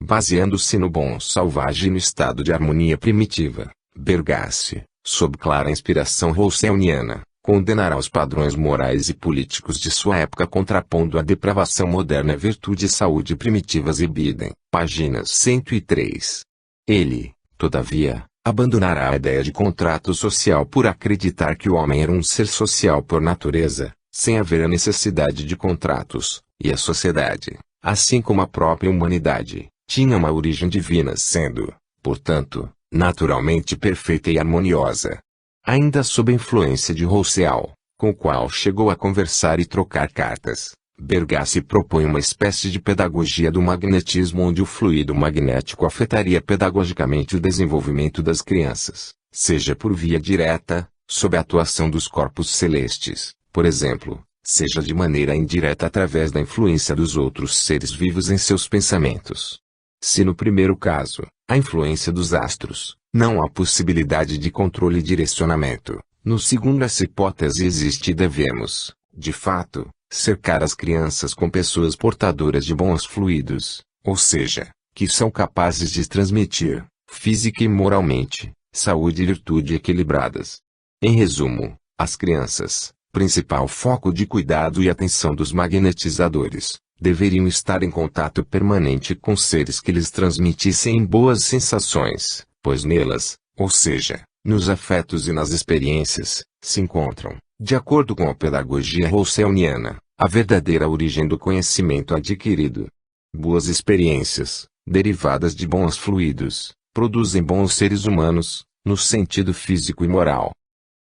Baseando-se no bom selvagem e no estado de harmonia primitiva, Bergasse, sob clara inspiração rousseauiana, condenará os padrões morais e políticos de sua época contrapondo a depravação moderna à virtude e saúde primitivas e Biden, páginas 103. Ele, todavia, abandonará a ideia de contrato social por acreditar que o homem era um ser social por natureza, sem haver a necessidade de contratos, e a sociedade, assim como a própria humanidade, tinha uma origem divina sendo, portanto, naturalmente perfeita e harmoniosa. Ainda sob a influência de Rousseau, com o qual chegou a conversar e trocar cartas, Bergasse propõe uma espécie de pedagogia do magnetismo onde o fluido magnético afetaria pedagogicamente o desenvolvimento das crianças, seja por via direta, sob a atuação dos corpos celestes, por exemplo, seja de maneira indireta através da influência dos outros seres vivos em seus pensamentos. Se no primeiro caso, a influência dos astros, não há possibilidade de controle e direcionamento, no segundo essa hipótese existe e devemos, de fato, cercar as crianças com pessoas portadoras de bons fluidos, ou seja, que são capazes de transmitir, física e moralmente, saúde e virtude equilibradas. Em resumo, as crianças, principal foco de cuidado e atenção dos magnetizadores, deveriam estar em contato permanente com seres que lhes transmitissem boas sensações, pois nelas, ou seja, nos afetos e nas experiências, se encontram, de acordo com a pedagogia rousseauiana, a verdadeira origem do conhecimento adquirido. Boas experiências, derivadas de bons fluidos, produzem bons seres humanos, no sentido físico e moral.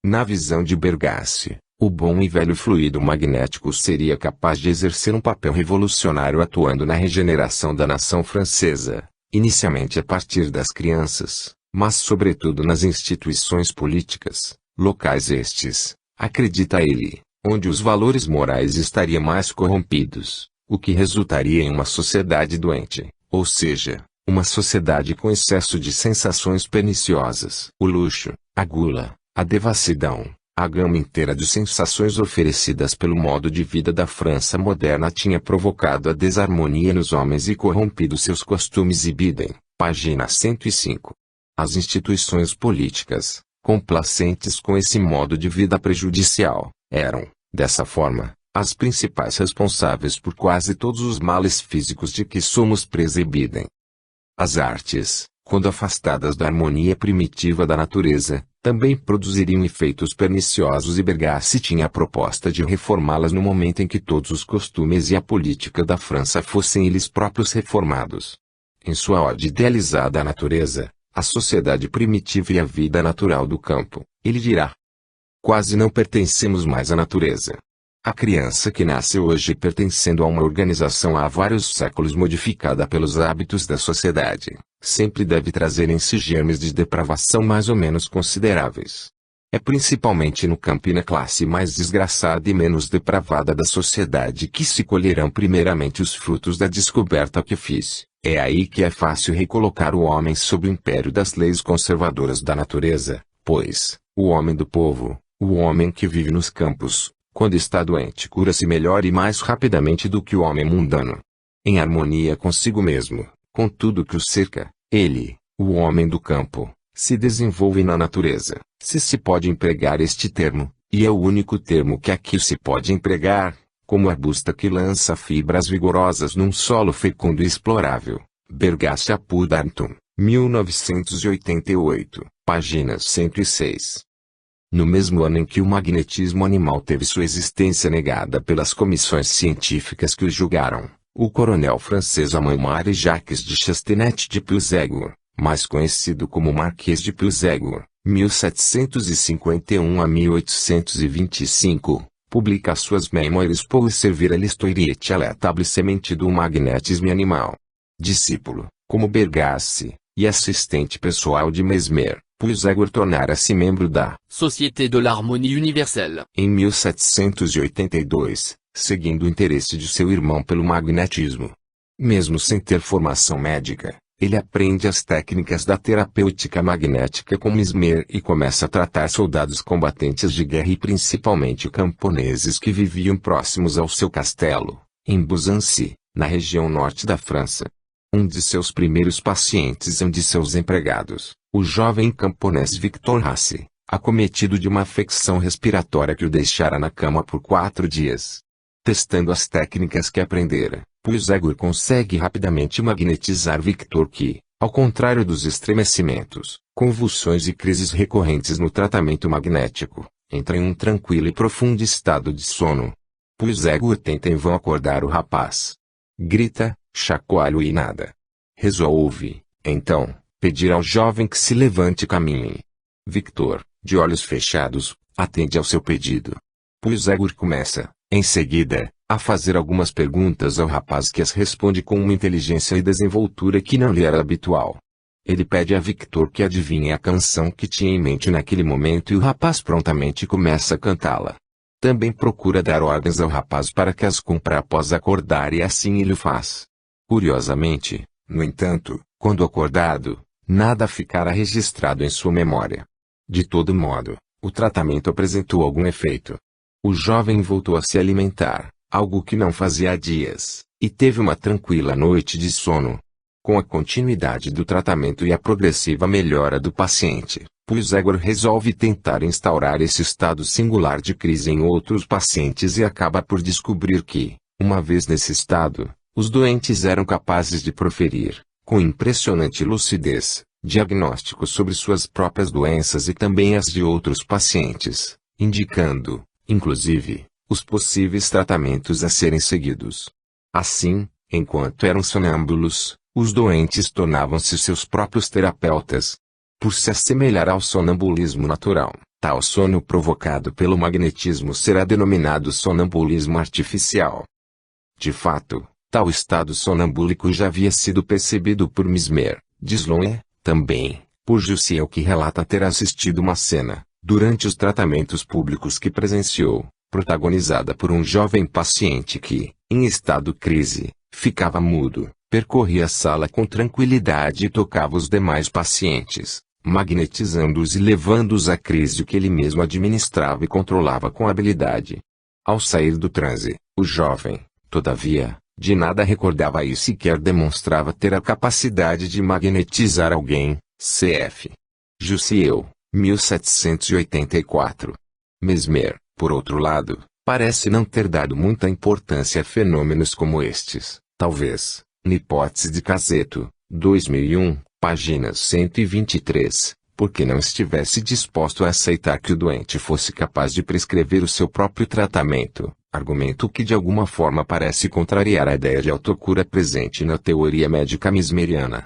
Na visão de Bergasse, o bom e velho fluido magnético seria capaz de exercer um papel revolucionário atuando na regeneração da nação francesa, inicialmente a partir das crianças, mas sobretudo nas instituições políticas, locais estes, acredita ele, onde os valores morais estariam mais corrompidos, o que resultaria em uma sociedade doente, ou seja, uma sociedade com excesso de sensações perniciosas. O luxo, a gula, a devassidão, a gama inteira de sensações oferecidas pelo modo de vida da França moderna tinha provocado a desarmonia nos homens e corrompido seus costumes e Biden, página 105. As instituições políticas, complacentes com esse modo de vida prejudicial, eram, dessa forma, as principais responsáveis por quase todos os males físicos de que somos presa e Biden. As artes, quando afastadas da harmonia primitiva da natureza, também produziriam efeitos perniciosos e Bergasse tinha a proposta de reformá-las no momento em que todos os costumes e a política da França fossem eles próprios reformados. Em sua ode idealizada à natureza, a sociedade primitiva e a vida natural do campo, ele dirá: quase não pertencemos mais à natureza. A criança que nasce hoje pertencendo a uma organização há vários séculos modificada pelos hábitos da sociedade, sempre deve trazer em si germes de depravação mais ou menos consideráveis. É principalmente no campo e na classe mais desgraçada e menos depravada da sociedade que se colherão primeiramente os frutos da descoberta que fiz. É aí que é fácil recolocar o homem sob o império das leis conservadoras da natureza, pois, o homem do povo, o homem que vive nos campos, quando está doente cura-se melhor e mais rapidamente do que o homem mundano. Em harmonia consigo mesmo, com tudo que o cerca, ele, o homem do campo, se desenvolve na natureza, se pode empregar este termo, e é o único termo que aqui se pode empregar, como arbusto que lança fibras vigorosas num solo fecundo e explorável. Bergasse Darnton, 1988, páginas 106. No mesmo ano em que o magnetismo animal teve sua existência negada pelas comissões científicas que o julgaram, o coronel francês Amand-Marie Jacques de Chastenet de Puységur, mais conhecido como Marquês de Puységur, 1751 a 1825, publica suas Mémoires pour servir à l'histoire et à l'établissement du magnétisme animal. Discípulo, como Bergasse, e assistente pessoal de Mesmer, Puigdemont tornara-se membro da Société de l'Harmonie Universelle. em 1782, seguindo o interesse de seu irmão pelo magnetismo. Mesmo sem ter formação médica, ele aprende as técnicas da terapêutica magnética com Mesmer e começa a tratar soldados combatentes de guerra e principalmente camponeses que viviam próximos ao seu castelo, em Buzancy, na região norte da França. Um de seus primeiros pacientes é um de seus empregados, o jovem camponês Victor Hasse, acometido de uma afecção respiratória que o deixara na cama por 4 dias. Testando as técnicas que aprendera, Puigdemont consegue rapidamente magnetizar Victor que, ao contrário dos estremecimentos, convulsões e crises recorrentes no tratamento magnético, entra em um tranquilo e profundo estado de sono. Puigdemont tenta em vão acordar o rapaz. Grita, chacoalha e nada. Resolve, então, pedir ao jovem que se levante e caminhe. Victor, de olhos fechados, atende ao seu pedido. Puigdemont começa, em seguida, a fazer algumas perguntas ao rapaz que as responde com uma inteligência e desenvoltura que não lhe era habitual. Ele pede a Victor que adivinhe a canção que tinha em mente naquele momento e o rapaz prontamente começa a cantá-la. Também procura dar ordens ao rapaz para que as cumpra após acordar e assim ele o faz. Curiosamente, no entanto, quando acordado, nada ficara registrado em sua memória. De todo modo, o tratamento apresentou algum efeito. O jovem voltou a se alimentar, algo que não fazia há dias, e teve uma tranquila noite de sono. Com a continuidade do tratamento e a progressiva melhora do paciente, Puigdemont resolve tentar instaurar esse estado singular de crise em outros pacientes e acaba por descobrir que, uma vez nesse estado, os doentes eram capazes de proferir, com impressionante lucidez, diagnósticos sobre suas próprias doenças e também as de outros pacientes, indicando, inclusive, os possíveis tratamentos a serem seguidos. Assim, enquanto eram sonâmbulos, os doentes tornavam-se seus próprios terapeutas. Por se assemelhar ao sonambulismo natural, tal sono provocado pelo magnetismo será denominado sonambulismo artificial. De fato, tal estado sonambúlico já havia sido percebido por Mesmer, diz Loe, também, por Jussieu que relata ter assistido uma cena, durante os tratamentos públicos que presenciou, protagonizada por um jovem paciente que, em estado crise, ficava mudo, percorria a sala com tranquilidade e tocava os demais pacientes, magnetizando-os e levando-os à crise que ele mesmo administrava e controlava com habilidade. Ao sair do transe, o jovem, todavia, de nada recordava e sequer demonstrava ter a capacidade de magnetizar alguém, cf. Jussieu, 1784. Mesmer, por outro lado, parece não ter dado muita importância a fenômenos como estes, talvez, na hipótese de Cazeto, 2001, página 123, porque não estivesse disposto a aceitar que o doente fosse capaz de prescrever o seu próprio tratamento, argumento que de alguma forma parece contrariar a ideia de autocura presente na teoria médica mesmeriana.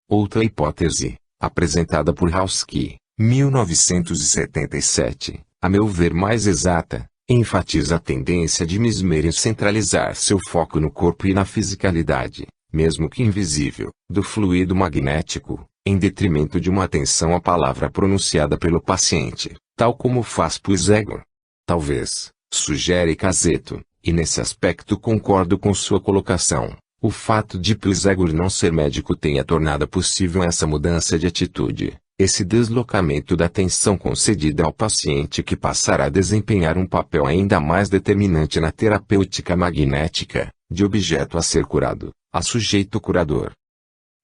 Outra hipótese, apresentada por Haussky, 1977, a meu ver mais exata, enfatiza a tendência de Mesmer em centralizar seu foco no corpo e na fisicalidade, mesmo que invisível, do fluido magnético, em detrimento de uma atenção à palavra pronunciada pelo paciente, tal como faz Puigdemont. Talvez, sugere Cazeto, e nesse aspecto concordo com sua colocação, o fato de Puigdemont não ser médico tenha tornado possível essa mudança de atitude, esse deslocamento da atenção concedida ao paciente que passará a desempenhar um papel ainda mais determinante na terapêutica magnética, de objeto a ser curado, a sujeito curador.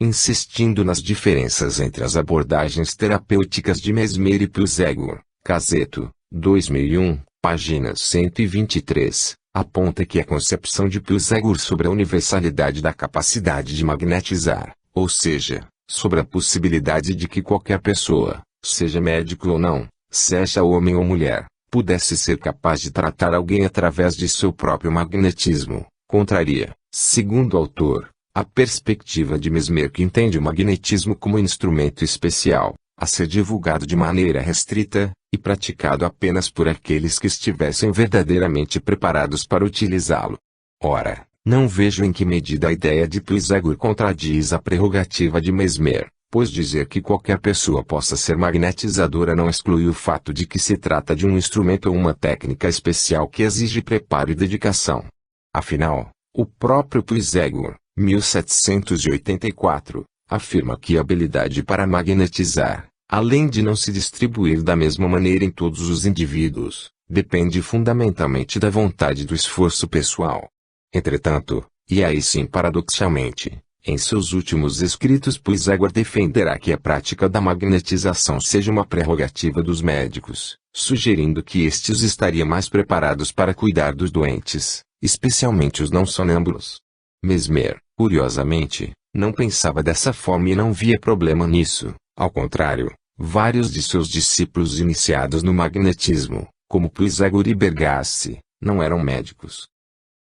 Insistindo nas diferenças entre as abordagens terapêuticas de Mesmer e Puigdemont, Cazeto, 2001, página 123, aponta que a concepção de Puigdemont sobre a universalidade da capacidade de magnetizar, ou seja, sobre a possibilidade de que qualquer pessoa, seja médico ou não, seja homem ou mulher, pudesse ser capaz de tratar alguém através de seu próprio magnetismo, contraria, segundo o autor, a perspectiva de Mesmer que entende o magnetismo como instrumento especial, a ser divulgado de maneira restrita, e praticado apenas por aqueles que estivessem verdadeiramente preparados para utilizá-lo. Ora, não vejo em que medida a ideia de Puigdemont contradiz a prerrogativa de Mesmer, pois dizer que qualquer pessoa possa ser magnetizadora não exclui o fato de que se trata de um instrumento ou uma técnica especial que exige preparo e dedicação. Afinal, o próprio Puisegor, 1784, afirma que a habilidade para magnetizar, além de não se distribuir da mesma maneira em todos os indivíduos, depende fundamentalmente da vontade e do esforço pessoal. Entretanto, e aí sim paradoxalmente, em seus últimos escritos Puisegor defenderá que a prática da magnetização seja uma prerrogativa dos médicos, sugerindo que estes estariam mais preparados para cuidar dos doentes, especialmente os não sonâmbulos. Mesmer, curiosamente, não pensava dessa forma e não via problema nisso. Ao contrário, vários de seus discípulos iniciados no magnetismo, como Puisegor e Bergasse, não eram médicos.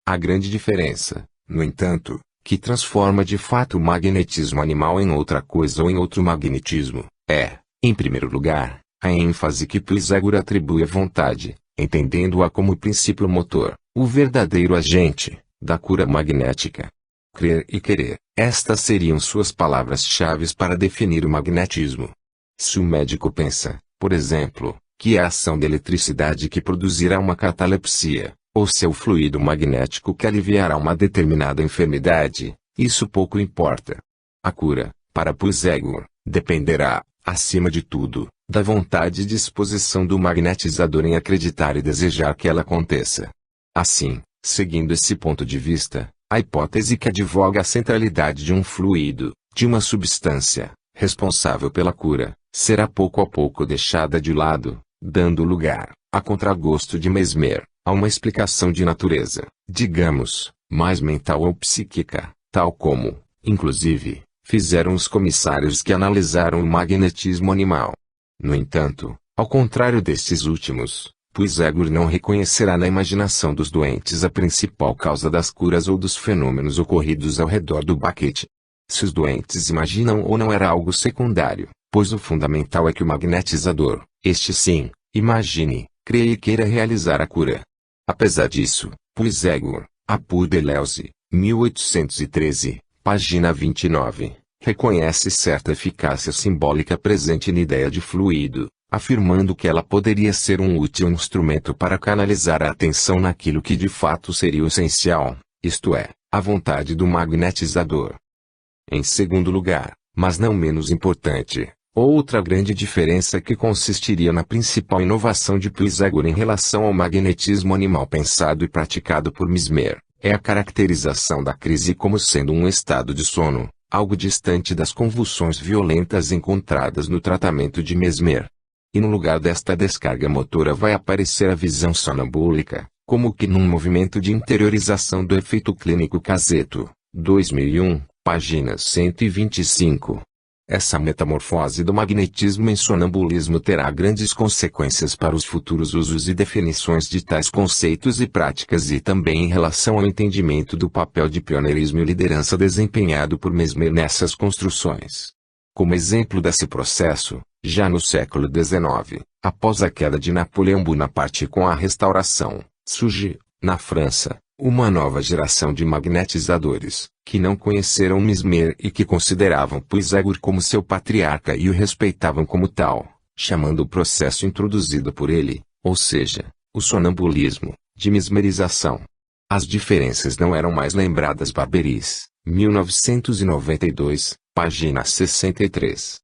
A grande diferença, no entanto, que transforma de fato o magnetismo animal em outra coisa ou em outro magnetismo, é, em primeiro lugar, a ênfase que Puisegor atribui à vontade, entendendo-a como princípio motor, o verdadeiro agente, da cura magnética. Crer e querer, estas seriam suas palavras-chave para definir o magnetismo. Se o médico pensa, por exemplo, que é a ação da eletricidade que produzirá uma catalepsia, ou seu fluido magnético que aliviará uma determinada enfermidade, isso pouco importa. A cura, para Puisegor, dependerá, acima de tudo, da vontade e disposição do magnetizador em acreditar e desejar que ela aconteça. Assim, seguindo esse ponto de vista, a hipótese que advoga a centralidade de um fluido, de uma substância, responsável pela cura, será pouco a pouco deixada de lado, dando lugar, a contragosto de Mesmer, a uma explicação de natureza, digamos, mais mental ou psíquica, tal como, inclusive, fizeram os comissários que analisaram o magnetismo animal. No entanto, ao contrário destes últimos, Puisegor não reconhecerá na imaginação dos doentes a principal causa das curas ou dos fenômenos ocorridos ao redor do baquete. Se os doentes imaginam ou não era algo secundário, pois o fundamental é que o magnetizador, este sim, imagine, creia e queira realizar a cura. Apesar disso, Puisegor, Apud Deleuze, 1813, página 29, reconhece certa eficácia simbólica presente na ideia de fluido, afirmando que ela poderia ser um útil instrumento para canalizar a atenção naquilo que de fato seria o essencial, isto é, a vontade do magnetizador. Em segundo lugar, mas não menos importante, outra grande diferença que consistiria na principal inovação de Puisegor em relação ao magnetismo animal pensado e praticado por Mesmer, é a caracterização da crise como sendo um estado de sono, algo distante das convulsões violentas encontradas no tratamento de Mesmer. E no lugar desta descarga motora vai aparecer a visão sonambúlica, como que num movimento de interiorização do efeito clínico Caseto, 2001, página 125. Essa metamorfose do magnetismo em sonambulismo terá grandes consequências para os futuros usos e definições de tais conceitos e práticas e também em relação ao entendimento do papel de pioneirismo e liderança desempenhado por Mesmer nessas construções. Como exemplo desse processo, já no século XIX, após a queda de Napoleão Bonaparte com a Restauração, surge, na França, uma nova geração de magnetizadores, que não conheceram Mesmer e que consideravam Puisegor como seu patriarca e o respeitavam como tal, chamando o processo introduzido por ele, ou seja, o sonambulismo, de mesmerização. As diferenças não eram mais lembradas. Barberis, 1992, página 63.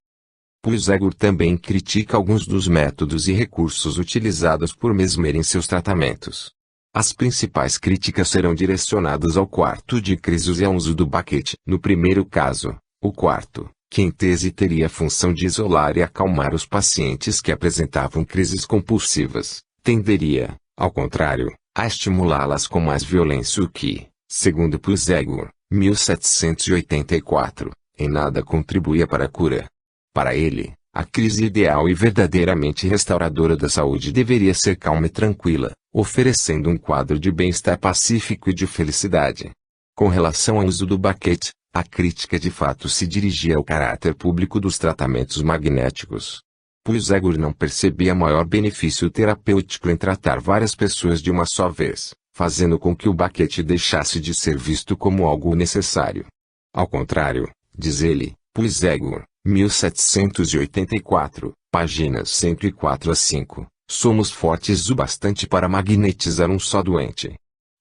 Puisegor também critica alguns dos métodos e recursos utilizados por Mesmer em seus tratamentos. As principais críticas serão direcionadas ao quarto de crises e ao uso do baquete. No primeiro caso, o quarto, que em tese teria a função de isolar e acalmar os pacientes que apresentavam crises compulsivas, tenderia, ao contrário, a estimulá-las com mais violência, o que, segundo Puisegor, 1784, em nada contribuía para a cura. Para ele, a crise ideal e verdadeiramente restauradora da saúde deveria ser calma e tranquila, oferecendo um quadro de bem-estar pacífico e de felicidade. Com relação ao uso do baquete, a crítica de fato se dirigia ao caráter público dos tratamentos magnéticos. Puisegor não percebia maior benefício terapêutico em tratar várias pessoas de uma só vez, fazendo com que o baquete deixasse de ser visto como algo necessário. Ao contrário, diz ele, Puisegor, 1784, páginas 104 a 5. Somos fortes o bastante para magnetizar um só doente.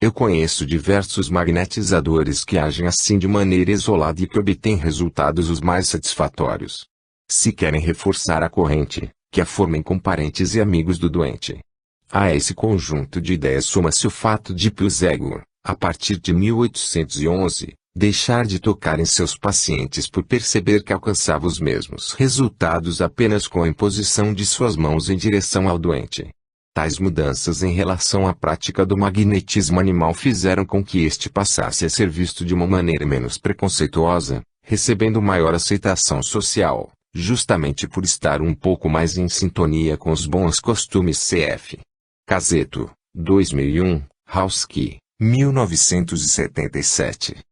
Eu conheço diversos magnetizadores que agem assim de maneira isolada e que obtêm resultados os mais satisfatórios. Se querem reforçar a corrente, que a formem com parentes e amigos do doente. A esse conjunto de ideias soma-se o fato de Piusegor, a partir de 1811, deixar de tocar em seus pacientes por perceber que alcançava os mesmos resultados apenas com a imposição de suas mãos em direção ao doente. Tais mudanças em relação à prática do magnetismo animal fizeram com que este passasse a ser visto de uma maneira menos preconceituosa, recebendo maior aceitação social, justamente por estar um pouco mais em sintonia com os bons costumes cf. Caseto, 2001, Hauski, 1977.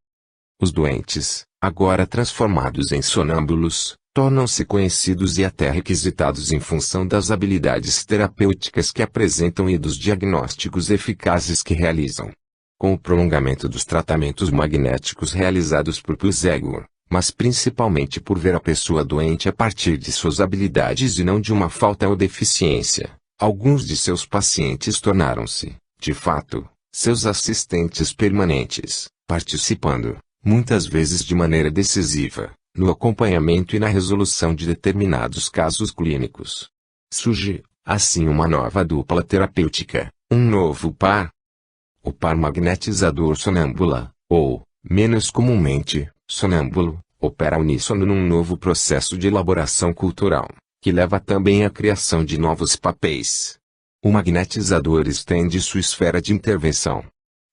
Os doentes, agora transformados em sonâmbulos, tornam-se conhecidos e até requisitados em função das habilidades terapêuticas que apresentam e dos diagnósticos eficazes que realizam. Com o prolongamento dos tratamentos magnéticos realizados por Piusegor, mas principalmente por ver a pessoa doente a partir de suas habilidades e não de uma falta ou deficiência, alguns de seus pacientes tornaram-se, de fato, seus assistentes permanentes, participando, muitas vezes de maneira decisiva, no acompanhamento e na resolução de determinados casos clínicos. Surge, assim, uma nova dupla terapêutica, um novo par. O par magnetizador sonâmbula, ou, menos comumente, sonâmbulo, opera uníssono num novo processo de elaboração cultural, que leva também à criação de novos papéis. O magnetizador estende sua esfera de intervenção.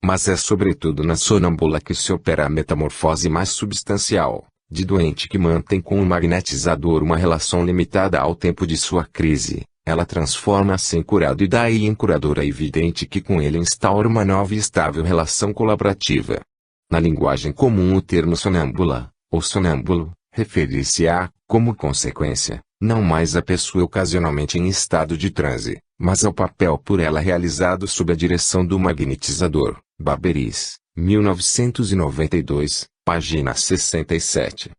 Mas é sobretudo na sonâmbula que se opera a metamorfose mais substancial, de doente que mantém com o magnetizador uma relação limitada ao tempo de sua crise. Ela transforma-se em curado e daí em curadora evidente que com ele instaura uma nova e estável relação colaborativa. Na linguagem comum o termo sonâmbula, ou sonâmbulo, refere-se a, como consequência, não mais a pessoa ocasionalmente em estado de transe, mas ao papel por ela realizado sob a direção do magnetizador. Barberis, 1992, página 67.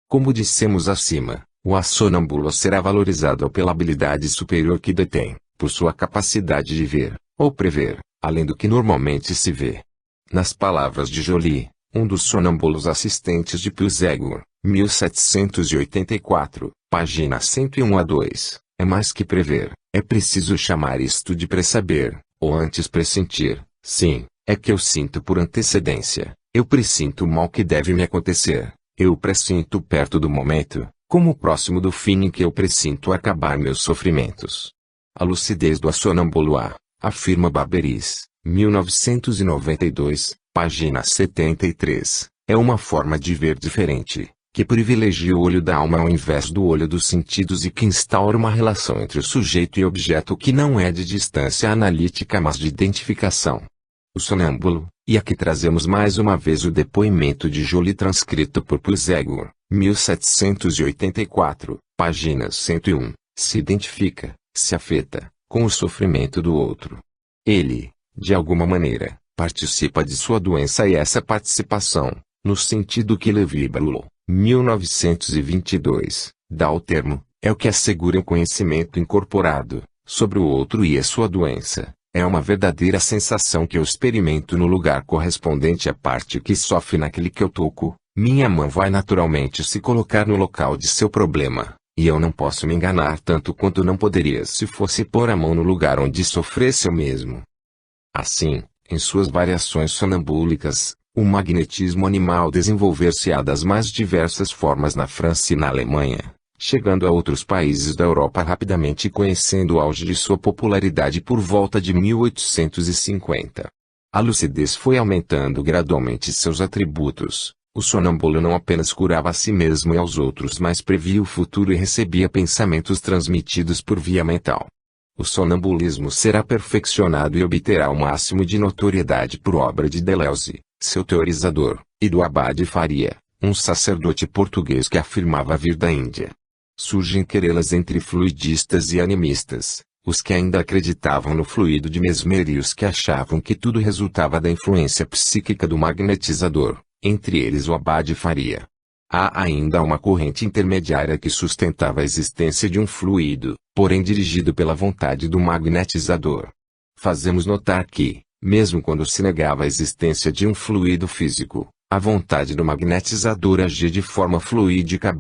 Como dissemos acima, o sonâmbulo será valorizado pela habilidade superior que detém, por sua capacidade de ver, ou prever, além do que normalmente se vê. Nas palavras de Joly, um dos sonâmbulos assistentes de Piusegor, 1784, página 101 a 2, é mais que prever, é preciso chamar isto de pressaber, ou antes pressentir. Sim, é que eu sinto por antecedência, eu pressinto o mal que deve me acontecer, eu pressinto perto do momento, como próximo do fim em que eu pressinto acabar meus sofrimentos. A lucidez do sonâmbulo afirma Barberis, 1992, página 73, é uma forma de ver diferente, que privilegia o olho da alma ao invés do olho dos sentidos e que instaura uma relação entre o sujeito e objeto que não é de distância analítica mas de identificação. O sonâmbulo, e aqui trazemos mais uma vez o depoimento de Joly transcrito por Piusegor, 1784, página 101, se identifica, se afeta, com o sofrimento do outro. Ele, de alguma maneira, participa de sua doença e essa participação, no sentido que Levi Brulot, 1922, dá ao termo, é o que assegura o conhecimento incorporado, sobre o outro e a sua doença. É uma verdadeira sensação que eu experimento no lugar correspondente à parte que sofre naquele que eu toco. Minha mão vai naturalmente se colocar no local de seu problema, e eu não posso me enganar tanto quanto não poderia se fosse pôr a mão no lugar onde sofresse eu mesmo. Assim, em suas variações sonambúlicas, o magnetismo animal desenvolver-se-á das mais diversas formas na França e na Alemanha, chegando a outros países da Europa rapidamente e conhecendo o auge de sua popularidade por volta de 1850. A lucidez foi aumentando gradualmente seus atributos. O sonâmbulo não apenas curava a si mesmo e aos outros, mas previa o futuro e recebia pensamentos transmitidos por via mental. O sonambulismo será perfeccionado e obterá o máximo de notoriedade por obra de Deleuze, seu teorizador, e do Abade Faria, um sacerdote português que afirmava vir da Índia. Surgem querelas entre fluidistas e animistas, os que ainda acreditavam no fluido de Mesmer e os que achavam que tudo resultava da influência psíquica do magnetizador, entre eles o Abade Faria. Há ainda uma corrente intermediária que sustentava a existência de um fluido, porém dirigido pela vontade do magnetizador. Fazemos notar que, mesmo quando se negava a existência de um fluido físico, a vontade do magnetizador agia de forma fluídica.